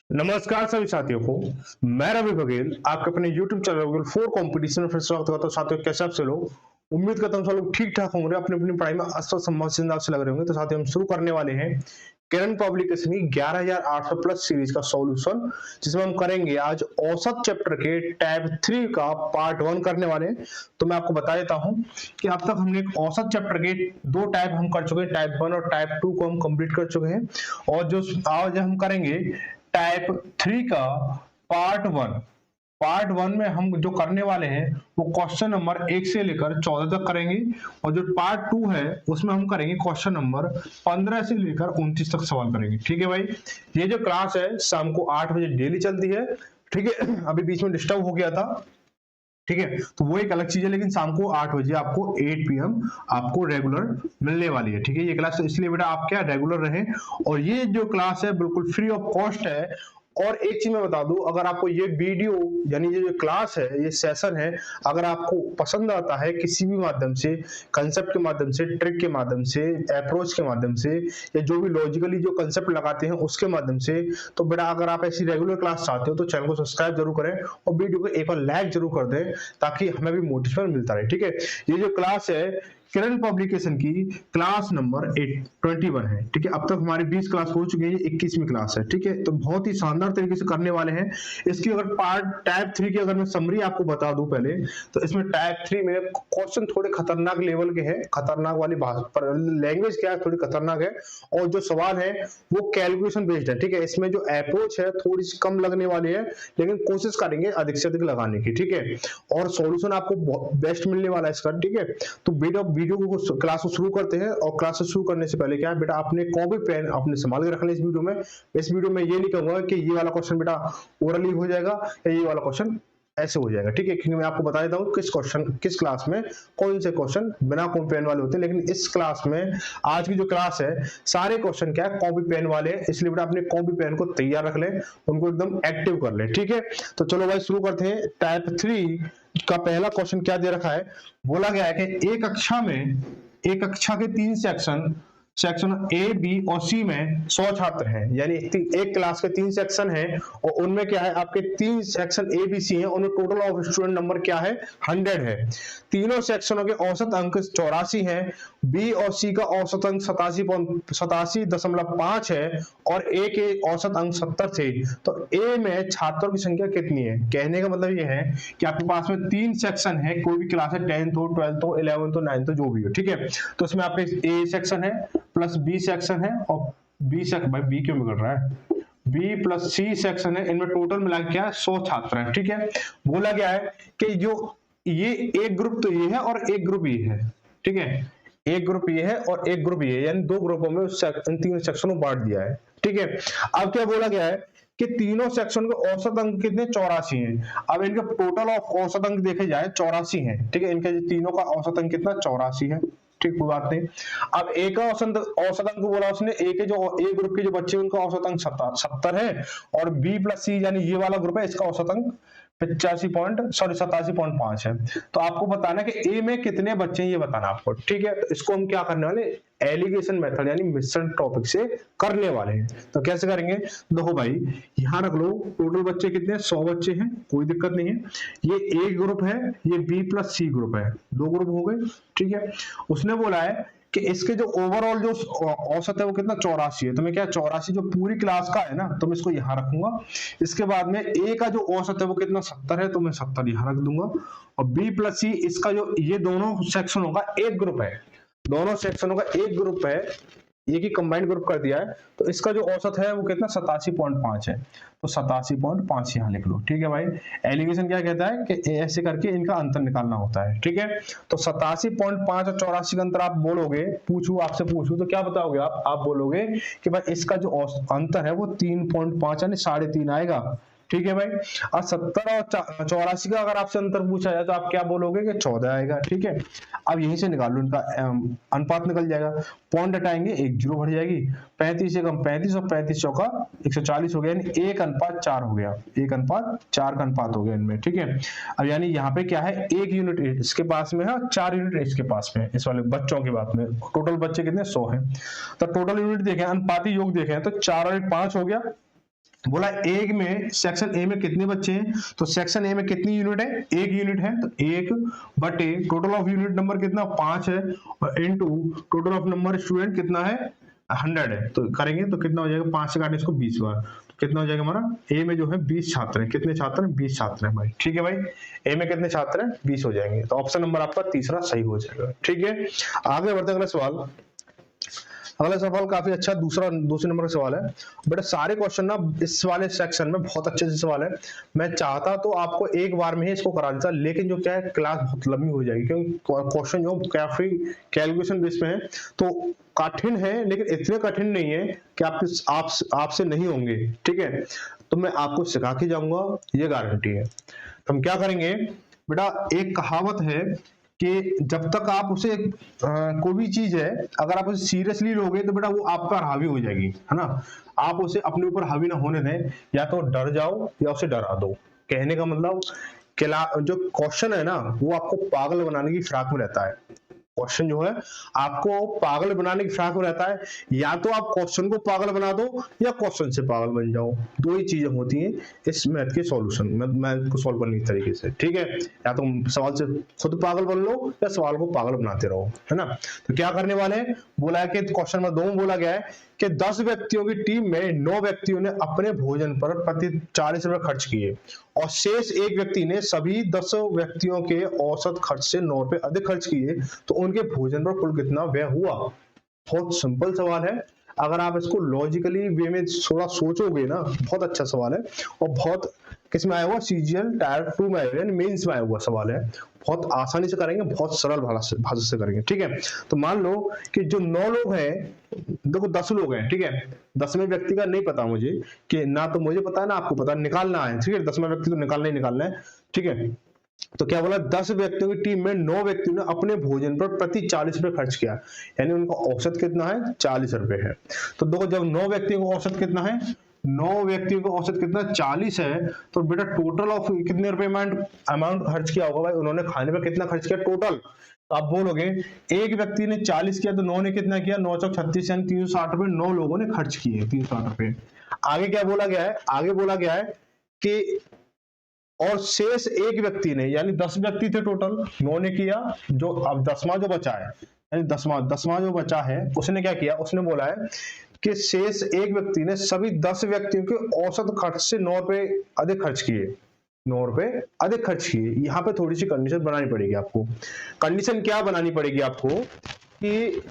नमस्कार सभी साथियों को। मैं रवि बघेल आपके अपने YouTube channel Google four competition में फिर स्वागत करता हूं। साथियों, कैसे आप से लोग? उम्मीद करता हूं सब लोग ठीक ठाक होंगे, अपनी अपनी पढ़ाई में अस्त्र संभाल सिंदाग से लग रहे होंगे। तो साथियों, हम शुरू करने वाले हैं करंट पब्लिकेशन की 11800 प्लस सीरीज का सॉल्यूशन, जिसमें हम करेंगे आज औसत चैप्टर के टैब 3 का पार्ट 1 करने वाले हैं। तो मैं आपको बता देता हूं कि अब तक हमने एक औसत चैप्टर के दो टैब हम कर चुके हैं, टैब 1 और टैब 2 को हम कंप्लीट कर चुके हैं। और जो आज हम करेंगे टाइप 3 का पार्ट 1 में हम जो करने वाले हैं वो क्वेश्चन नंबर 1 से लेकर 14 तक करेंगे। और जो पार्ट 2 है उसमें हम करेंगे क्वेश्चन नंबर 15 से लेकर 29 तक सवाल करेंगे। ठीक है भाई, ये जो क्लास है शाम को 8 बजे डेली चलती है। ठीक है, अभी बीच में डिस्टर्ब हो गया था। ठीक है, तो वो एक अलग चीज है, लेकिन शाम को 8 बजे आपको 8 PM आपको रेगुलर मिलने वाली है। ठीक है, ये क्लास तो इसलिए बेटा आप क्या रेगुलर रहे। और ये जो क्लास है बिल्कुल फ्री ऑफ कॉस्ट है। और एक चीज मैं बता दूं, अगर आपको ये वीडियो यानी ये जो क्लास है, ये सेशन है, अगर आपको पसंद आता है किसी भी माध्यम से, कंसेप्ट के माध्यम से, ट्रिक के माध्यम से, अप्रोच के माध्यम से, या जो भी लॉजिकली जो कंसेप्ट लगाते हैं उसके माध्यम से, तो बेटा अगर आप ऐसी रेगुलर क्लास चाहते हो तो चैनल को सब्सक्राइब जरूर करें और वीडियो को एक बार लाइक जरूर कर दें, ताकि हमें भी मोटिवेशन मिलता रहे। ठीक है, ये जो क्लास है करंट पब्लिकेशन की क्लास नंबर 21 है। ठीक है, अब तक हमारी 20 क्लास हो चुकी है, 21वीं क्लास है। ठीक है, तो बहुत ही शानदार तरीके से करने वाले हैं। इसकी अगर पार्ट टाइप 3 की अगर मैं समरी आपको बता दूं पहले, तो इसमें टाइप 3 में क्वेश्चन थोड़े खतरनाक लेवल के हैं, खतरनाक वाली भाषा पर लैंग्वेज क्या है, थोड़ी खतरनाक है। और जो सवाल है वो कैलकुलेशन बेस्ड है। ठीक है, इसमें जो अप्रोच है थोड़ी सी कम लगने वाली है, लेकिन कोशिश करेंगे अधिक से अधिक लगाने की। ठीक है, और सॉल्यूशन आपको बेस्ट मिलने वाला है इसका। ठीक है, तो वीडियो को क्लास को शुरू करते हैं। और क्लास शुरू करने से पहले क्या है बेटा, आपने कॉपी पेन अपने संभाल के रखना है। इस वीडियो में ये नहीं कहूंगा कि ये वाला क्वेश्चन बेटा ओरली हो जाएगा या ये वाला क्वेश्चन ऐसे हो जाएगा। ठीक है, क्योंकि मैं आपको बता देता हूँ किस क्लास में कौन से क्वेश्चन बिना कॉपी पेन वाले होते हैं। लेकिन इस क्लास में, आज की जो क्लास है, सारे क्वेश्चन क्या है कॉपी पेन वाले हैं। इसलिए बेटा अपने कॉपी पेन को तैयार रख लें, उनको एकदम एक्टिव कर लें। ठीक है, तो चलो भाई शुरू करते हैं। टाइप 3 का पहला क्वेश्चन क्या दे रखा है, बोला गया है कि एक कक्षा के 3 सेक्शन ए बी और सी में 100 छात्र हैं। यानी एक क्लास के 3 सेक्शन हैं और उनमें क्या है, आपके 3 सेक्शन ए बी सी हैं, उनमें टोटल ऑफ स्टूडेंट नंबर क्या है, 100 है। तीनों सेक्शनों के औसत अंक 84 हैं। बी और सी का औसत अंक 87.5 है और ए के औसत अंक 70 थे। तो ए में छात्रों की संख्या कितनी है? कहने का मतलब ये है कि आपके पास में 3 सेक्शन है, कोई भी क्लास है, 10th हो, 12th हो, 11th हो, 9th हो, जो भी हो। ठीक है, तो इसमें आपके ए सेक्शन है प्लस बी सेक्शन है, और बी सेक्शन, भाई बी क्यों बिगड़ रहा है, बी प्लस सी सेक्शन है। इनमें टोटल मिला के क्या है, 100 छात्र हैं। ठीक है, बोला गया है कि जो ये एक ग्रुप तो ये है और एक ग्रुप ये है। ठीक है, एक ग्रुप ये है और एक ग्रुप ये है, यानी दो ग्रुपों में इन तीनों सेक्शनों को बांट दिया है। ठीक है, अब क्या बोला गया है कि तीनों सेक्शन के औसत अंक कितने, 84 हैं। अब इनके टोटल ऑफ औसत अंक देखे जाए 84 हैं। ठीक है, इनके तीनों का औसत अंक कितना, 84 है। ठीक, कोई बात नहीं। अब ए का औसत अंक बोला उसने, ए के जो ए ग्रुप के जो बच्चे उनका औसत अंक 70 है, और बी प्लस सी यानी ये वाला ग्रुप है, इसका औसत अंक 87.5 है। तो आपको बताना कि ए में कितने बच्चे हैं, ये बताना आपको। ठीक है, तो इसको हम क्या करने वाले, एलिगेशन मेथड यानी मिश्रण टॉपिक से करने वाले हैं। तो कैसे करेंगे, देखो भाई यहां रख लो, टोटल बच्चे कितने, 100 बच्चे हैं, कोई दिक्कत नहीं है। ये ए ग्रुप है, ये बी प्लस सी ग्रुप है, दो ग्रुप हो गए। ठीक है, उसने बोला है कि इसके जो ओवरऑल जो औसत है वो कितना, 84 है। तो मैं क्या, 84 जो पूरी क्लास का है ना, तो मैं इसको यहां रखूंगा। इसके बाद में ए का जो औसत है वो कितना, 70 है, तो मैं 70 यहां रख दूंगा। और बी प्लस सी, इसका जो ये दोनों सेक्शनों का एक ग्रुप है, दोनों सेक्शनों का एक ग्रुप है, ये की कंबाइंड ग्रुप कर दिया है, तो इसका जो औसत है वो कितना, 87.5 है। तो 87.5 यहां लिख लो। ठीक है भाई, एलिगेशन क्या कहता है कि ऐसे करके इनका अंतर निकालना होता है। ठीक है, तो 87.5 और 84 का अंतर आप बोलोगे, आपसे पूछूं तो क्या बताओगे आप बोलोगे कि भाई इसका जो अंतर है वो 3.5 यानी 3.5 आएगा। ठीक है भाई, और 70 और 84 का अगर आपसे अंतर पूछा जाए तो आप क्या बोलोगे कि 14 आएगा। ठीक है, अब यहीं से निकाल लो, इनका अनुपात निकल जाएगा, पॉइंट हटाएंगे, एक जीरो बढ़ जाएगी, 35 से कम 35 और 35 चौका 140 हो गया, यानी 1:4 हो गया, 1:4 का अनुपात हो गया इनमें। ठीक है, अब यानी यहाँ पे क्या है, 1 यूनिट इसके पास में है और 4 यूनिट इसके पास में, इस वाले बच्चों की बात में। टोटल बच्चे कितने, 100 है। तो टोटल यूनिट देखें, अनुपाती योग देखें तो 4 और 1 5 हो गया, बोला एक में सेक्शन ए में कितने बच्चे हैं, तो सेक्शन ए में कितनी यूनिट है, एक यूनिट है, तो एक बटे टोटल ऑफ यूनिट नंबर कितना 5 है और into total of number student कितना है 100 है, तो करेंगे तो कितना हो जाएगा 5 से काटें इसको 20 बार, तो कितना हो जाएगा हमारा ए में जो है 20 छात्र हैं, कितने छात्र हैं 20 छात्र हैं भाई, ठीक है भाई, ए में कितने छात्र हैं 20 हो जाएंगे, तो ऑप्शन नंबर आपका तीसरा सही हो जाएगा, ठीक है। आगे बढ़ते हैं अगला सवाल। अगला सवाल काफी अच्छा दूसरे नंबर का सवाल है, बट सारे क्वेश्चन ना इस वाले सेक्शन में बहुत अच्छे से सवाल है, मैं चाहता तो आपको एक बार में ही इसको करा देता, लेकिन जो क्या है क्लास बहुत लंबी हो जाएगी, क्योंकि क्वेश्चन जो काफी कैलकुलेशन बेस पे है, तो कठिन है लेकिन इतने कठिन नहीं है कि आपसे नहीं होंगे, ठीक है, तो मैं आपको सिखा के जाऊंगा, ये गारंटी है। तो हम क्या करेंगे बेटा, एक कहावत है कि जब तक आप उसे कोई भी चीज है अगर आप उसे सीरियसली लोगे तो बेटा वो आप पर हावी हो जाएगी, है ना, आप उसे अपने ऊपर हावी ना होने दें, या तो डर जाओ या उसे डरा दो। कहने का मतलब जो क्वेश्चन है ना वो आपको पागल बनाने की फिराक में रहता है, क्वेश्चन जो है आपको पागल बनाने की फिराक में रहता है, या तो आप क्वेश्चन को पागल बना दो या क्वेश्चन से पागल बन जाओ, दो ही चीजें होती हैं इस मैथ के सॉल्यूशन मैथ को सॉल्व करने के तरीके से, ठीक है, या तो सवाल से खुद पागल बन लो या सवाल को पागल बनाते रहो, है ना। तो क्या करने वाले हैं, बोला है कि क्वेश्चन नंबर 2 में बोला गया है कि 10 व्यक्तियों की टीम में 9 व्यक्तियों ने अपने भोजन पर प्रति 40 रुपए खर्च किए और शेष एक व्यक्ति ने सभी 10 व्यक्तियों के औसत खर्च से 9 रुपए अधिक खर्च किए, तो उनके भोजन पर कुल कितना व्यय हुआ। बहुत सिंपल सवाल है, अगर आप इसको लॉजिकली वे में थोड़ा सोचोगे ना, बहुत अच्छा सवाल है, और बहुत किसमें आया हुआ, सीजीएल टायर 2 में आया हुआ, मेंस में आया हुआ सवाल है, बहुत आसानी से करेंगे, बहुत सरल भाषा से करेंगे, ठीक है। तो मान लो कि जो 9 लोग हैं, देखो 10 लोग हैं, ठीक है, 10वें व्यक्ति का नहीं पता मुझे, कि ना तो मुझे पता है ना आपको पता, निकालना है, ठीक है, 10वां व्यक्ति तो निकालना ही निकालना है, ठीक है। तो क्या बोला, 10 व्यक्तियों की टीम में 9 व्यक्तियों ने अपने भोजन पर प्रति 40 रुपए खर्च किया, यानी उनका औसत कितना है 40 रुपए है। तो देखो जब 9 व्यक्तियों का औसत कितना है, 9 व्यक्तियों का औसत कितना 40 है, तो बेटा टोटल ऑफ कितने रुपए अमाउंट खर्च किया होगा भाई, उन्होंने खाने पर कितना खर्च किया टोटल, तो आप बोलोगे एक व्यक्ति ने 40 किया तो 9 ने कितना किया, 9 चौक 36 यानी 360 रुपए 9 लोगों ने खर्च किए, 360 रुपए। आगे क्या बोला गया है, आगे बोला गया है कि और शेष एक व्यक्ति ने, यानी 10 व्यक्ति थे टोटल, 9 ने किया, जो अब 10वां जो बचा है, यानी 10वां जो बचा है उसने क्या किया, उसने बोला है कि शेष एक व्यक्ति ने सभी 10 व्यक्तियों के औसत खर्च से 9 रुपए अधिक खर्च किए, 9 रुपए अधिक खर्च किए। यहाँ पे थोड़ी सी कंडीशन बनानी पड़ेगी आपको। कंडीशन क्या बनानी पड़ेगी आपको, कि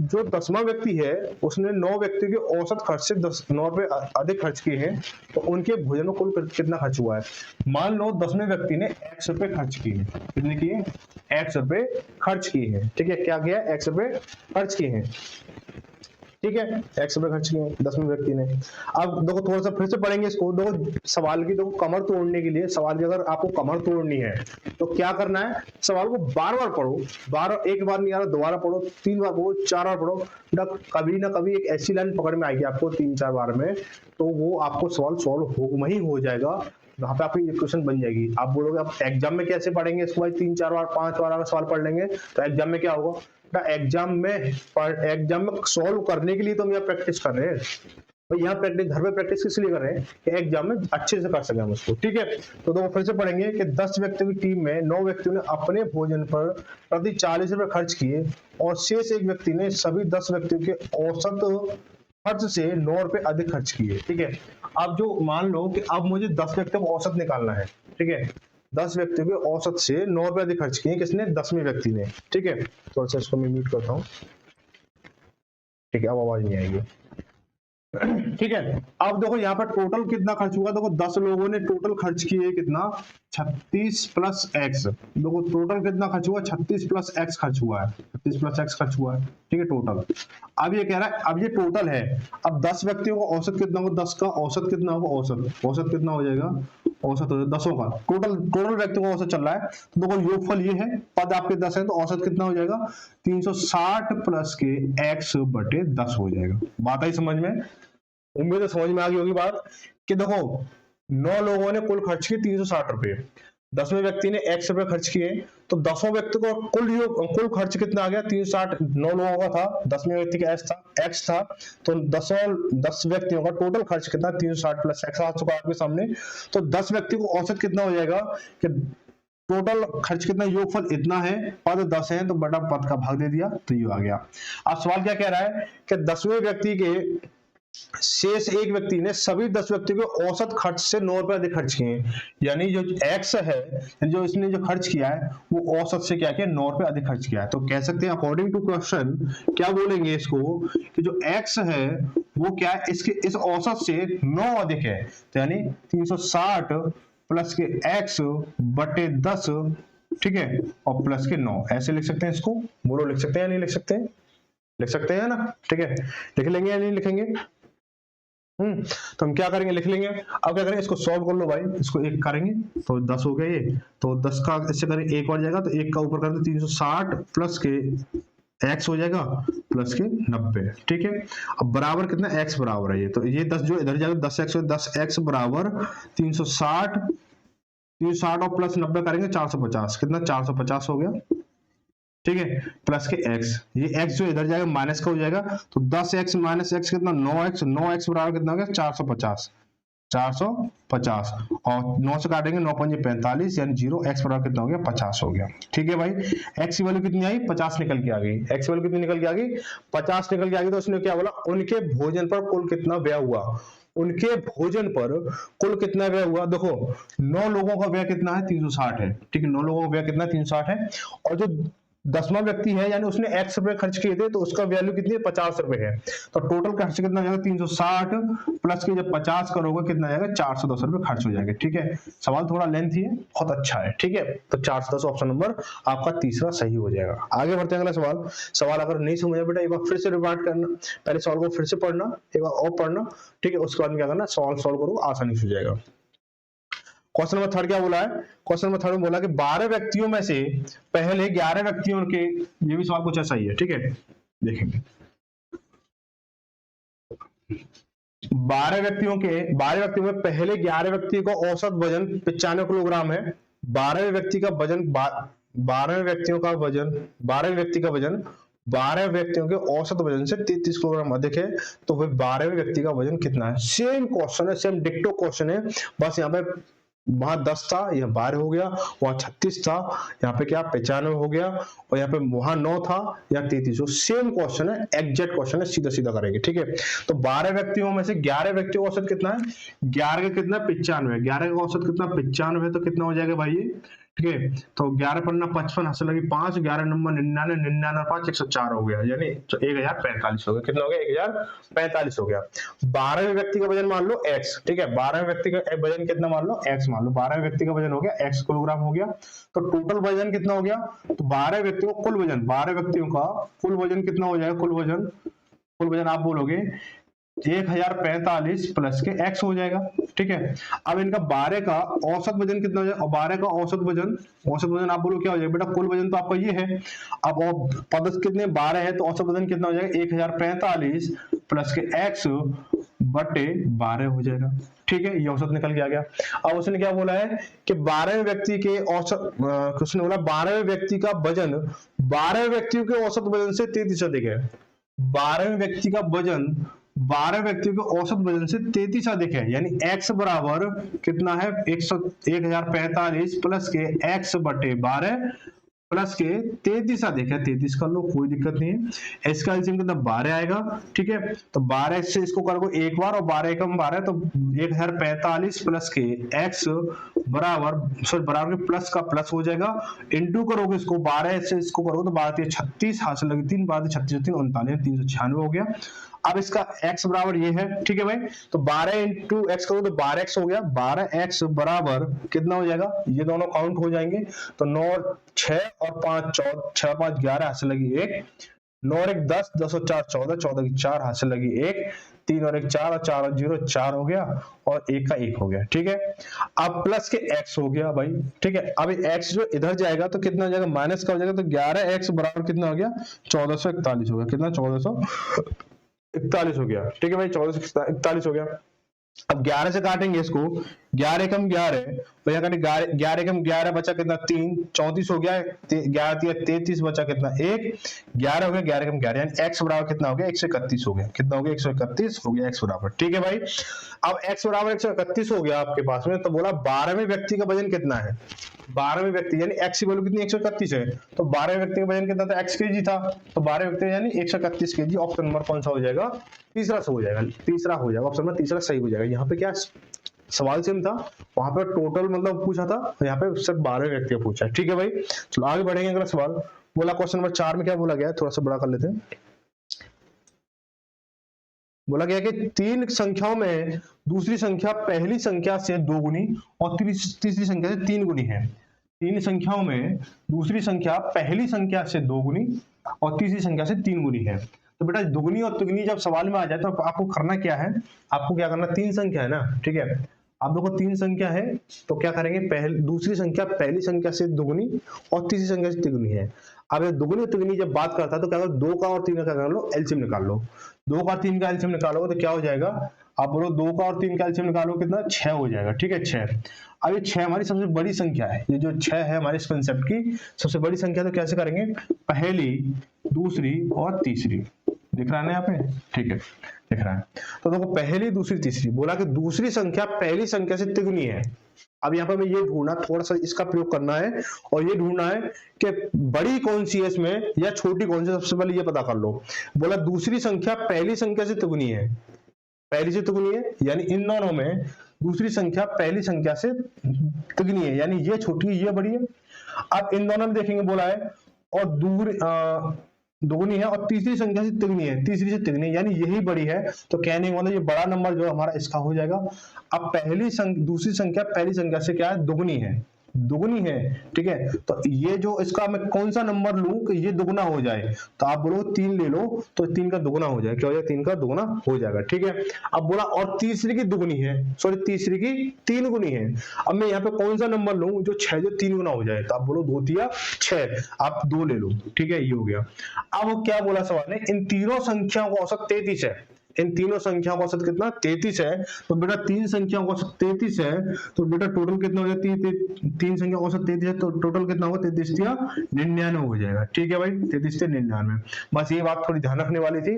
जो 10वां व्यक्ति है उसने 9 व्यक्ति के औसत खर्च से 9 रुपए अधिक खर्च किए हैं, तो उनके भोजन में कुल कितना खर्च हुआ है। मान लो 10वें व्यक्ति ने x रुपए खर्च किए हैं, कितने किए, x रुपए खर्च किए हैं, ठीक है, क्या किया, x रुपए खर्च किए हैं, ठीक है, x रुपए खर्च किए 10वें व्यक्ति ने। अब देखो थोड़ा सा फिर से पढ़ेंगे इसको, देखो सवाल की, देखो कमर तोड़ने के लिए, सवाल की अगर आपको कमर तोड़नी है तो क्या करना है, सवाल को बार बार पढ़ो, एक बार नहीं आ रहा दोबारा पढ़ो, 3 बार पढ़ो, 4 बार पढ़ो, कभी ना कभी एक ऐसी लाइन पकड़ में आएगी आपको 3-4 बार में, तो वो आपको सवाल सॉल्व ही हो जाएगा, वहां पे आपकी इक्वेशन बन जाएगी। आप बोलोगे आप एग्जाम में कैसे पढ़ेंगे इसको भाई, 3-4 बार 5 बार अगर सवाल पढ़ लेंगे तो एग्जाम में क्या होगा, एग्जाम में सॉल्व करने के लिए तो हम यहाँ प्रैक्टिस कर रहे हैं, तो यहाँ प्रैक्टिस घर पे प्रैक्टिस किस लिए कर रहे हैं, कि एग्जाम में अच्छे से कर सके हम उसको, ठीक है। तो दो फिर से पढ़ेंगे कि 10 व्यक्तियों की टीम में 9 व्यक्तियों ने अपने भोजन पर प्रति 40 रुपए खर्च किए और शेष एक व्यक्ति ने सभी 10 व्यक्तियों के औसत खर्च से 9 रुपए अधिक खर्च किए, ठीक है। अब जो मान लो कि अब मुझे 10 व्यक्तियों का औसत निकालना है, ठीक है, 10 व्यक्तियों के औसत से 9 रुपए अधिक खर्च किए किसने, 10वें व्यक्ति ने, ठीक है। थोड़ा सा इसको मैं म्यूट करता हूँ, ठीक है, अब आवाज नहीं आएगी, ठीक है। अब देखो यहाँ पर टोटल कितना खर्च हुआ, देखो 10 लोगों ने टोटल खर्च किए कितना 36 प्लस एक्स, देखो टोटल कितना खर्च हुआ 36 प्लस एक्स खर्च हुआ है, 36 प्लस एक्स खर्च हुआ है, ठीक है टोटल। अब ये कह रहा है, अब ये टोटल है, अब 10 व्यक्तियों का औसत कितना होगा, 10 का औसत कितना होगा, औसत कितना हो जाएगा, औसत हो जाएगा 10 का, टोटल व्यक्तियों का औसत चल रहा है, तो देखो योगफल ये है, पद आपके 10 है तो औसत कितना हो जाएगा 360 प्लस के x बटे 10 हो जाएगा। बात आई समझ में, उम्मीद है समझ में आ गई होगी बात, कि देखो 9 लोगों ने कुल खर्च किए 360 रुपए, 10वें व्यक्ति ने x रुपए खर्च किए, तो 10वें व्यक्ति को कुल खर्च कितना आ गया 360, 9 लोगों का था, 10वें व्यक्ति का x था, तो 10 व्यक्तियों का टोटल खर्च कितना 360 प्लस x आ चुका आपके सामने। तो 10 व्यक्ति को औसत कितना हो जाएगा कि टोटल खर्च कितना, योगफल इतना है, पद 10 है तो बटा पद का भाग दे दिया, तो ये आ गया। अब सवाल क्या कह रहा है कि 10वें व्यक्ति के शेष एक व्यक्ति ने सभी 10 व्यक्तियों के औसत खर्च से 9 रुपए अधिक खर्च किए, यानी जो x है, जो इसने जो खर्च किया है वो औसत से क्या किया 9 रुपए अधिक खर्च किया है। तो कह सकते हैं अकॉर्डिंग टू क्वेश्चन क्या बोलेंगे इसको कि जो x है वो क्या है, इसके इस औसत से 9 अधिक है, तो यानी 360 प्लस के x बटे 10, ठीक है, और प्लस के 9, ऐसे लिख सकते हैं इसको। बोलो लिख सकते हैं या नहीं लिख सकते हैं? लिख सकते हैं ना, ठीक है, लिख लेंगे या नहीं लिखेंगे? तो हम क्या करेंगे, लिख लेंगे। अब क्या करेंगे, इसको सॉल्व कर लो भाई, इसको एक करेंगे तो 10 हो गया ये, तो 10 का इससे करें एक और जाएगा, तो एक का ऊपर कर दो 360 प्लस के x हो जाएगा प्लस के 90, ठीक है। अब बराबर कितना x बराबर है ये, तो ये 10 जो इधर जाएगा 10x, 10x बराबर 360 और प्लस 90 करेंगे 450, कितना 450 हो गया, ठीक है, प्लस के x, ये x जो इधर जाएगा माइनस का हो जाएगा, तो 10x माइनस x कितना 9x, 9x बराबर कितना हो गया 450, 450 और 9 से काटेंगे 9 पंजे 45, यानी 0, x बराबर कितना हो गया 50 हो गया, ठीक है भाई। x की वैल्यू कितनी आई 50 निकल के आ गई, x की वैल्यू कितनी निकल के आ गई 50 निकल के आ गई। तो उसने क्या बोला, उनके भोजन पर कुल कितना व्यय हुआ, उनके भोजन पर कुल कितना व्यय हुआ। देखो 9 लोगों का व्यय कितना है 360 है, ठीक है, 9 लोगों का व्यय कितना 360 है, और जो 10वां व्यक्ति है यानी उसने x रुपए खर्च किए थे, तो उसका वैल्यू कितनी है 50 रुपए है, तो टोटल खर्च कितना हो जाएगा 360 प्लस के जब 50 करोगे कितना जाएगा 410 रुपए खर्च हो जाएगा, ठीक है। सवाल थोड़ा लेंथी है, बहुत अच्छा है, ठीक है, तो 410 ऑप्शन नंबर आपका तीसरा सही हो जाएगा। आगे बढ़ते हैं अगला सवाल अगर नहीं समझ बेटा एक बार फिर से रिवाइज करना, पहले सवाल को फिर से पढ़ना, एक बार और पढ़ना, ठीक है, उसके बाद में क्या करना सवाल सॉल्व करो, आसानी से हो जाएगा। क्वेश्चन नंबर 3 क्या बोला है, क्वेश्चन नंबर 3 में बोला कि 12 व्यक्तियों में से पहले 11 व्यक्तियों के, ये भी सवाल कुछ ऐसा ही है, ठीक है, देखेंगे 12 व्यक्तियों में पहले 11 व्यक्तियों का औसत वजन 95 किलोग्राम है, 12वें व्यक्ति का वजन 12 व्यक्तियों के औसत वजन से 33 किलोग्राम अधिक है, तो वह 12वें व्यक्ति का वजन कितना है। सेम क्वेश्चन है, सेम डिक्टो क्वेश्चन है, बस यहाँ पे वहां 10 था, यहाँ 12 हो गया, वहां 36 था, यहाँ पे क्या 95 हो गया, और यहाँ पे वहां 9 था, यहाँ 33 हो। सेम क्वेश्चन है, एग्जैक्ट क्वेश्चन है, सीधा सीधा करेंगे, ठीक है। तो 12 व्यक्तियों में से 11 व्यक्तियों का औसत कितना है, 11 का कितना 95, 11 का औसत कितना 95 है, तो कितना हो जाएगा भाई ये, ठीक है, तो 11 पन्ना 55 हासिल लगी 5, 11 नंबर 99, 99 5 104 हो गया, यानी 1045 हो गया, कितना हो गया 1045 हो गया। 12वें व्यक्ति का वजन मान लो x, ठीक है, 12वें व्यक्ति का वजन कितना मान लो x, मान लो 12वें व्यक्ति का वजन हो गया x किलोग्राम हो गया, तो टोटल वजन कितना हो गया, तो 12 व्यक्तियों का कुल वजन, 12 व्यक्तियों का कुल वजन कितना हो जाएगा, कुल वजन आप बोलोगे 1045 प्लस के x हो जाएगा, ठीक है। अब इनका 12 का औसत वजन कितना हो जाएगा, 12 का औसत वजन आप बोलो क्या हो जाएगा बेटा, कुल वजन तो आपका ये है, अब पद कितने 12 है, तो औसत वजन कितना हो जाएगा 1045 प्लस के x बटे 12 हो जाएगा, ठीक है, ये औसत निकल के आ गया। अब उसने क्या बोला है कि 12वें व्यक्ति के औसत, उसने बोला 12वें व्यक्ति का वजन 12 व्यक्तियों के औसत वजन से 33 अधिक है, 12वें व्यक्ति का वजन 12 व्यक्तियों के औसत वजन से 33 अधिक है, यानी x बराबर कितना है 1045 प्लस के x बटे 12 प्लस के 33 अधिक है, 33 कर लो कोई दिक्कत नहीं है, इसका एलसीएम कितना 12 आएगा, ठीक है, तो 12 से इसको करो एक बार और 12 एकम 12, तो 1045 प्लस के x बराबर के प्लस का प्लस हो जाएगा, इंटू करोगे इसको 12 से इसको करोगे तो 12 36 हासिल लगी 3 12 36 3 39 396 हो गया। अब इसका x बराबर ये है, ठीक है भाई, तो 12 इंटू एक्स करो तो 12x हो गया, 12x बराबर कितना हो जाएगा, ये दोनों काउंट हो जाएंगे, तो 9 6 और 5 14, 6 5 11 हासिल लगी 1, 9 और 1 10, 10 और 4 14, 14 की 4 हासिल लगी 1, 3 और 1 4 और 4 और 0 4 हो गया, और 1 का 1 हो गया, ठीक है। अब प्लस के x हो गया भाई, ठीक है, अब x जो इधर जाएगा तो कितना हो जाएगा माइनस का हो जाएगा, तो 11x बराबर कितना हो गया 1441 हो गया, कितना 1441 हो गया, ठीक है भाई 1441 हो गया। अब 11 से काटेंगे इसको, 11 एकम 11, तो यहाँ करें 11 एकम 11 बचा कितना 3, 34 हो गया, 11 दिया 33 बचा कितना 1, 11 हो गया, 11 एकम 11, यानी x बराबर कितना हो गया 131 हो गया, कितना हो गया 131 हो गया x बराबर। ठीक है भाई, अब x बराबर 131 हो गया आपके पास में, तो बोला 12वें व्यक्ति का वजन कितना है, 12वें व्यक्ति यानी x की वैल्यू कितनी 131 है, तो 12वें व्यक्ति का वजन कितना था x केजी था, तो 12वें व्यक्ति यानी 131 केजी। ऑप्शन नंबर कौन सा हो जाएगा, तीसरा हो जाएगा, तीसरा हो जाएगा, ऑप्शन नंबर तीसरा सही हो जाएगा। यहाँ पे क्या सवाल सेम था, वहां पे टोटल मतलब पूछा था, यहाँ पे सिर्फ 12 व्यक्ति पूछा है। ठीक है भाई, चलो आगे बढ़ेंगे। अगला सवाल बोला क्वेश्चन नंबर 4 में क्या बोला गया है, थोड़ा सा बड़ा कर लेते हैं। बोला गया कि 3 संख्याओं में दूसरी संख्या पहली संख्या से 2 गुनी और तीसरी संख्या से 3 गुनी है। 3 संख्याओं में दूसरी संख्या पहली संख्या से 2 गुनी और तीसरी संख्या से 3 गुनी है। तो बेटा दुगनी और तिगुनी जब सवाल में आ जाए तो आपको करना क्या है, आपको क्या करना, 3 संख्या है ना, ठीक है, आप देखो 3 संख्या है तो क्या करेंगे, दूसरी संख्या पहली संख्या से दुगनी और तीसरी संख्या से तिगुनी है। अब दुगनी और तिगुनी जब बात करता है तो क्या करो, 2 का और 3 का क्या कर लो, एलसीएम निकाल लो। 2 का 3 का एलसीएम निकालोगे तो क्या हो जाएगा, आप बोलो 2 का और 3 का एलसीएम निकालो कितना, 6 हो जाएगा। ठीक है 6। अब ये 6 हमारी सबसे बड़ी संख्या है, ये जो 6 है हमारे इस कंसेप्ट की सबसे बड़ी संख्या, तो कैसे करेंगे, पहली दूसरी और तीसरी, दिख रहा है ना यहाँ पे, ठीक है दिख रहा है। तो देखो पहली दूसरी तीसरी, बोला कि दूसरी संख्या पहली संख्या से तिगुनी है। अब यहाँ पे हमें ये ढूंढना, थोड़ा सा इसका प्रयोग करना है और ये ढूंढना है कि बड़ी कौन सी है इसमें या छोटी कौन सी, सबसे पहले ये पता कर लो। बोला दूसरी संख्या पहली संख्या से तिगुनी है, पहली से तिगुनी है, यानी इन दोनों में दूसरी संख्या पहली संख्या से तिगुनी है, यानी ये छोटी है ये बड़ी है। अब इन दोनों में देखेंगे, बोला है और दुगुनी है और तीसरी संख्या से तिगुनी है, तीसरी से तिगुनी यानी यही बड़ी है, तो कहने का मतलब ये बड़ा नंबर जो हमारा इसका हो जाएगा। अब दूसरी संख्या पहली संख्या से क्या है, दुगुनी है, दुगुनी है, ठीक है, तो ये जो इसका मैं कौन सा नंबर लूं कि ये दुगुना हो जाए, तो आप बोलो 3 ले लो, तो 3 का दुगुना हो जाए, क्या हो जाए 3 का दुगुना हो जाएगा। ठीक है, अब बोला और तीसरी की दुगुनी है, सॉरी तीसरी की 3 गुनी है। अब मैं यहाँ पे कौन सा नंबर लूं जो 6 जो 3 गुना हो जाए, तो आप बोलो 2 तिया 6, आप 2 ले लो। ठीक है, ये हो गया। अब क्या बोला सवाल ने, इन तीनों संख्याओं का औसत 33 है, इन तीनों संख्याओं का औसत कितना 33 है, तो बेटा 3 संख्याओं का औसत 33 है, तो बेटा टोटल कितना हो जाती है, 3 संख्या का औसत 33 है, तो टोटल कितना होगा 33 या 99 हो जाएगा। ठीक है भाई, 33 से 99, बस ये बात थोड़ी ध्यान रखने वाली थी,